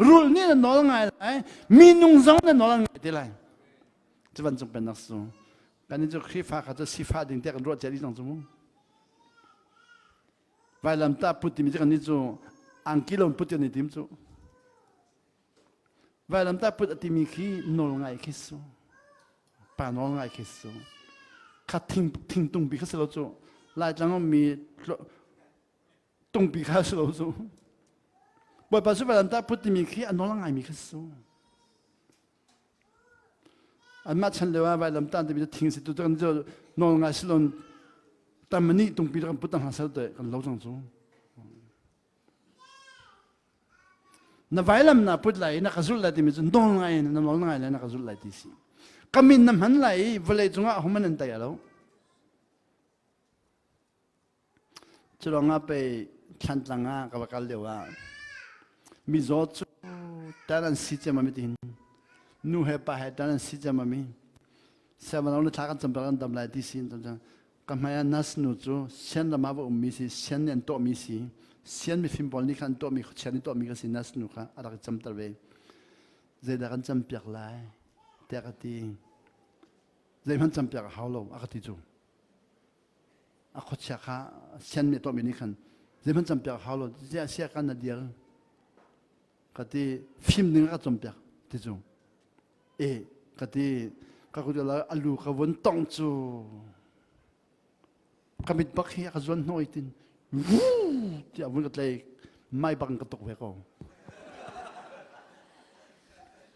รูนี่นอนไงไหลมีนุ่งซองนี่นอนไงที่ไหลจะวันจงเป็นนักสู้การนี้จะขี้ฟ้าเขาจะสีฟ้าดิ่งแต่กันรวดเจริญจังจุ้งไว้ลำตาพุทธิมิจกันนี้จูอังกิโลพุทธินิติมจูไว้ลำตาพุทธิมิขี้นอนไงขี้สู้ป่านอนไงคิดสูขัดทิ้งตุงปีข้าสโลจูลายจังก็มีตุงปีข้าสโลจูบ่อยปัจจุบันตาพุทธิมีขี้อันนอนไงมีคิดสูอันมาฉันเลยว่าไว้ลำตาจะมีทิ้งสิตุจังจะนอนไงสโลนแต่มันนี่ตุงปีกันพุทธังหาสโลเตกันเล่าจังจูน่าไว้ลำน่าพุทธไหลน่ากระสุนไหลที่มีจนนอนไงน่านอนไงเลยน่ากระสุนไหลที่สิกำมินน้ำมันไหลเวลาจงอ่ะเขามันนั่นแต่แล้วจะลองไปชันจังอ่ะกับกันเดียวว่ามีโจทย์แต่นั้นสิจะมาไม่ถึงนู่เหป่าเหแต่นั้นสิจะมาไม่เสมันเราเนี่ยทักกันจำเป็นกันดำไหลที่สิจังก็ไม่ยันนัสนูจูเช่นเรามาว่ามีสิเช่นเนี่ยตัวมีสิเช่นมีฟิล์มบอลนี่ขันตัวมีเช่นนี่ตัวมีก็สินัสนูค่ะอะไรก็จำตัวเองเจดักันจำเปียกไหลแต่ก็ที่ใจมันจำเป็นเขาเราอากาศที่จูอากาศเสียข้าเช่นมีตัวมีนี่ขันใจมันจำเป็นเขาเราจะเสียกันนั่นเดียวก็ที่ฟิล์มหนึ่งก็จำเป็นที่จูก็ที่ก็คือเราอาลูก็วนตองจูก็มิดบักเฮียก็จวนน้อยตินวู้ เดี๋ยวมันก็เลยไม่บังกระตุกเวก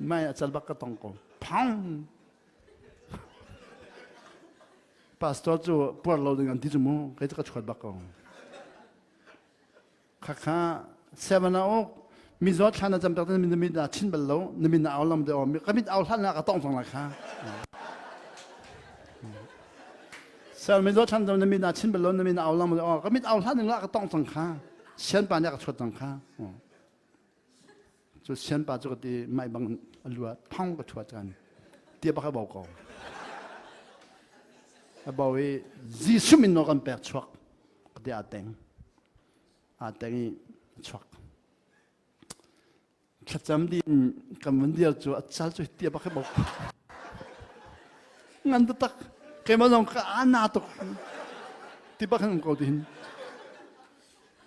ไม่อาจารย์บักกระตองก็พังพาสตอร์จูปวดเราdenganที่จมูกก็จะกระชวดบักกองข้าเซเว่นเอามีจอดท่านจำเป็นต้องมีนาชินเบลล์แล้วมีนาเอาลำเดียวก็มีเอาท่านนะก็ต้องฟังราคาเซเว่นมีจอดท่านจำเป็นมีนาชินเบลล์มีนาเอาลำเดียวก็มีเอาท่านหนึ่งละก็ต้องฟังค่าเช่นป่านนี้ก็ชดฟังค่าจุดเช่นป่านจุดที่ไม่บังลัวพังก็ชดกันเดี๋ยวบักเขาบอกก่อนบอกว่าจีสุมินนกันแปลกชวกก็เดี๋ยวอาเต็งชวกข้าจำดีกับมันเดียวจู่อาจารย์จู่เตียบเขาบอกงั้นตักแค่มาลองก็อ่านหน้าตุกที่บ้านของเขาดิน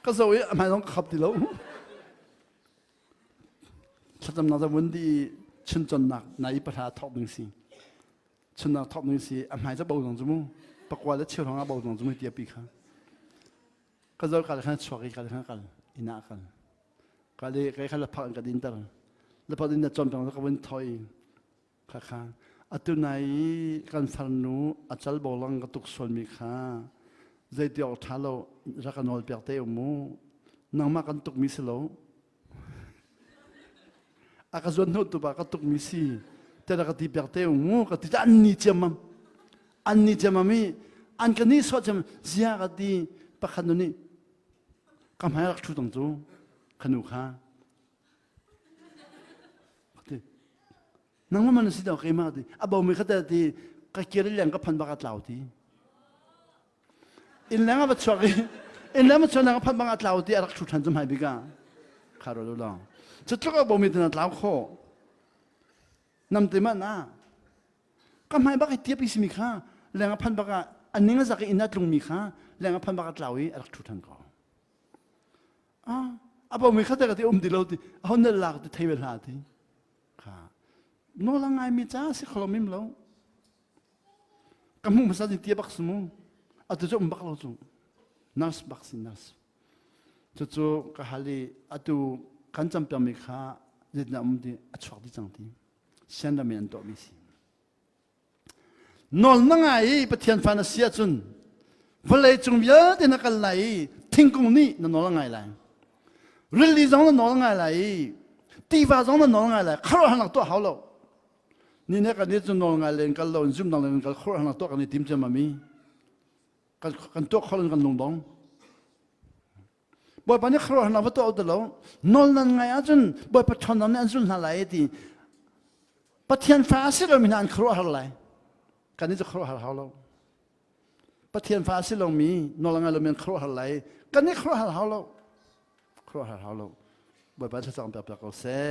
ก็สวยไม่ต้องขับดีแล้วข้าจำน่าจะวันดีชุนจนหนักในประเทศท็อปหนึ่งสิชุนหนักท็อปหนึ่งสิไม่จะบอกตรงจมูกปากว่าจะเชื่อของบอกตรงจมูกเตียบปีค่ะก็จะการขันชวกการขันกันอินากันก็เลยใครเขาละพักกันดินตลอดแล้วพอดินจะจมตรงนั้นก็วันถอยค่ะอัตุนัยการฟันนูอาจารย์บอกลังกระตุกส่วนมีค่ะใจเดียวท้าเรารักกันนอลเปียกเตอมูนังมากันตุกมิสโลอากาศวันนู้นตัวบ้ากันตุกมิสีแต่ละกันที่เปียกเตอมูกันที่อันนี้เจมันมีอันกันนี้สวดจำเสียกันที่ปะขันนู้นนี่กำให้รักชุดตรงจูขนุค่ะนั่งมันสิเดาเกี่ยมากดิอาบ่มีขนาดที่ก็เกี่ยวเรื่องกับพันบาทเหล่าที่อินแล้วมันช่วยอินแล้วมันช่วยนั่งพันบาทเหล่าที่รักชุดทันจำหายบิกาคารดูลองจะทุกข์บ่มีถนัดเหล่าข้อนำเต็มนะก็ไม่บักเทียบอีสิมีค่ะเรื่องพันบาทอันนี้ก็จะกินนัดลงมีค่ะเรื่องพันบาทเหล่าที่รักชุดทันก็อาบ่มีขนาดที่ดีเราที่เขาเนี่ยหลักที่เทเวลาที่ค่ะโน่ลังไงมีจ้าสิขลุ่มแล้วกำมุงภาษาที่เทียบบักสมุอัตโจมบักเราจูนัสบักสินัสจู่ๆก็ฮัลลีอัตุกันจำเป็นมีค่าเรื่องนั้นที่อัชวักที่จังที่เช่นนั้นมีอันตัวมีสิโน่ลังไงปะเทียนฟันเสียจุนวันเลยจงเยอะที่นักไหลทิ้งกงนี้นั่นโน่ลังไงไหลริลีจงนั่นโน่ลังไงไหลตีฟ้าจงนั่นโน่ลังไงไหลข้าวหันตัวเขาแล้วนี่เนี่ยกันนี่จะนอนไงเลยกันเราจุ่มนอนเลยกันข้าวหันตัวกันนี่ทิมจะมามีกันตัวเขาเลยกันลงดองบ่อยปานนี้ข้าวหันตัวเอาแต่แล้วนอนนั่งไงอาจารย์บ่อยปะทอนนั่นอาจารย์อะไรที่ปะเทียนฟ้าสิเรามีนานข้าวหันอะไรกันนี่จะข้าวหันเขาแล้วปะเทียนฟ้าสิเรามีนอนไงเรามีข้าวหันอะไรกันนี่ข้าวหันเขาแล้วข้าวหันเขาแล้วบ่อยปานจะสั่งแบบๆเขาเซ่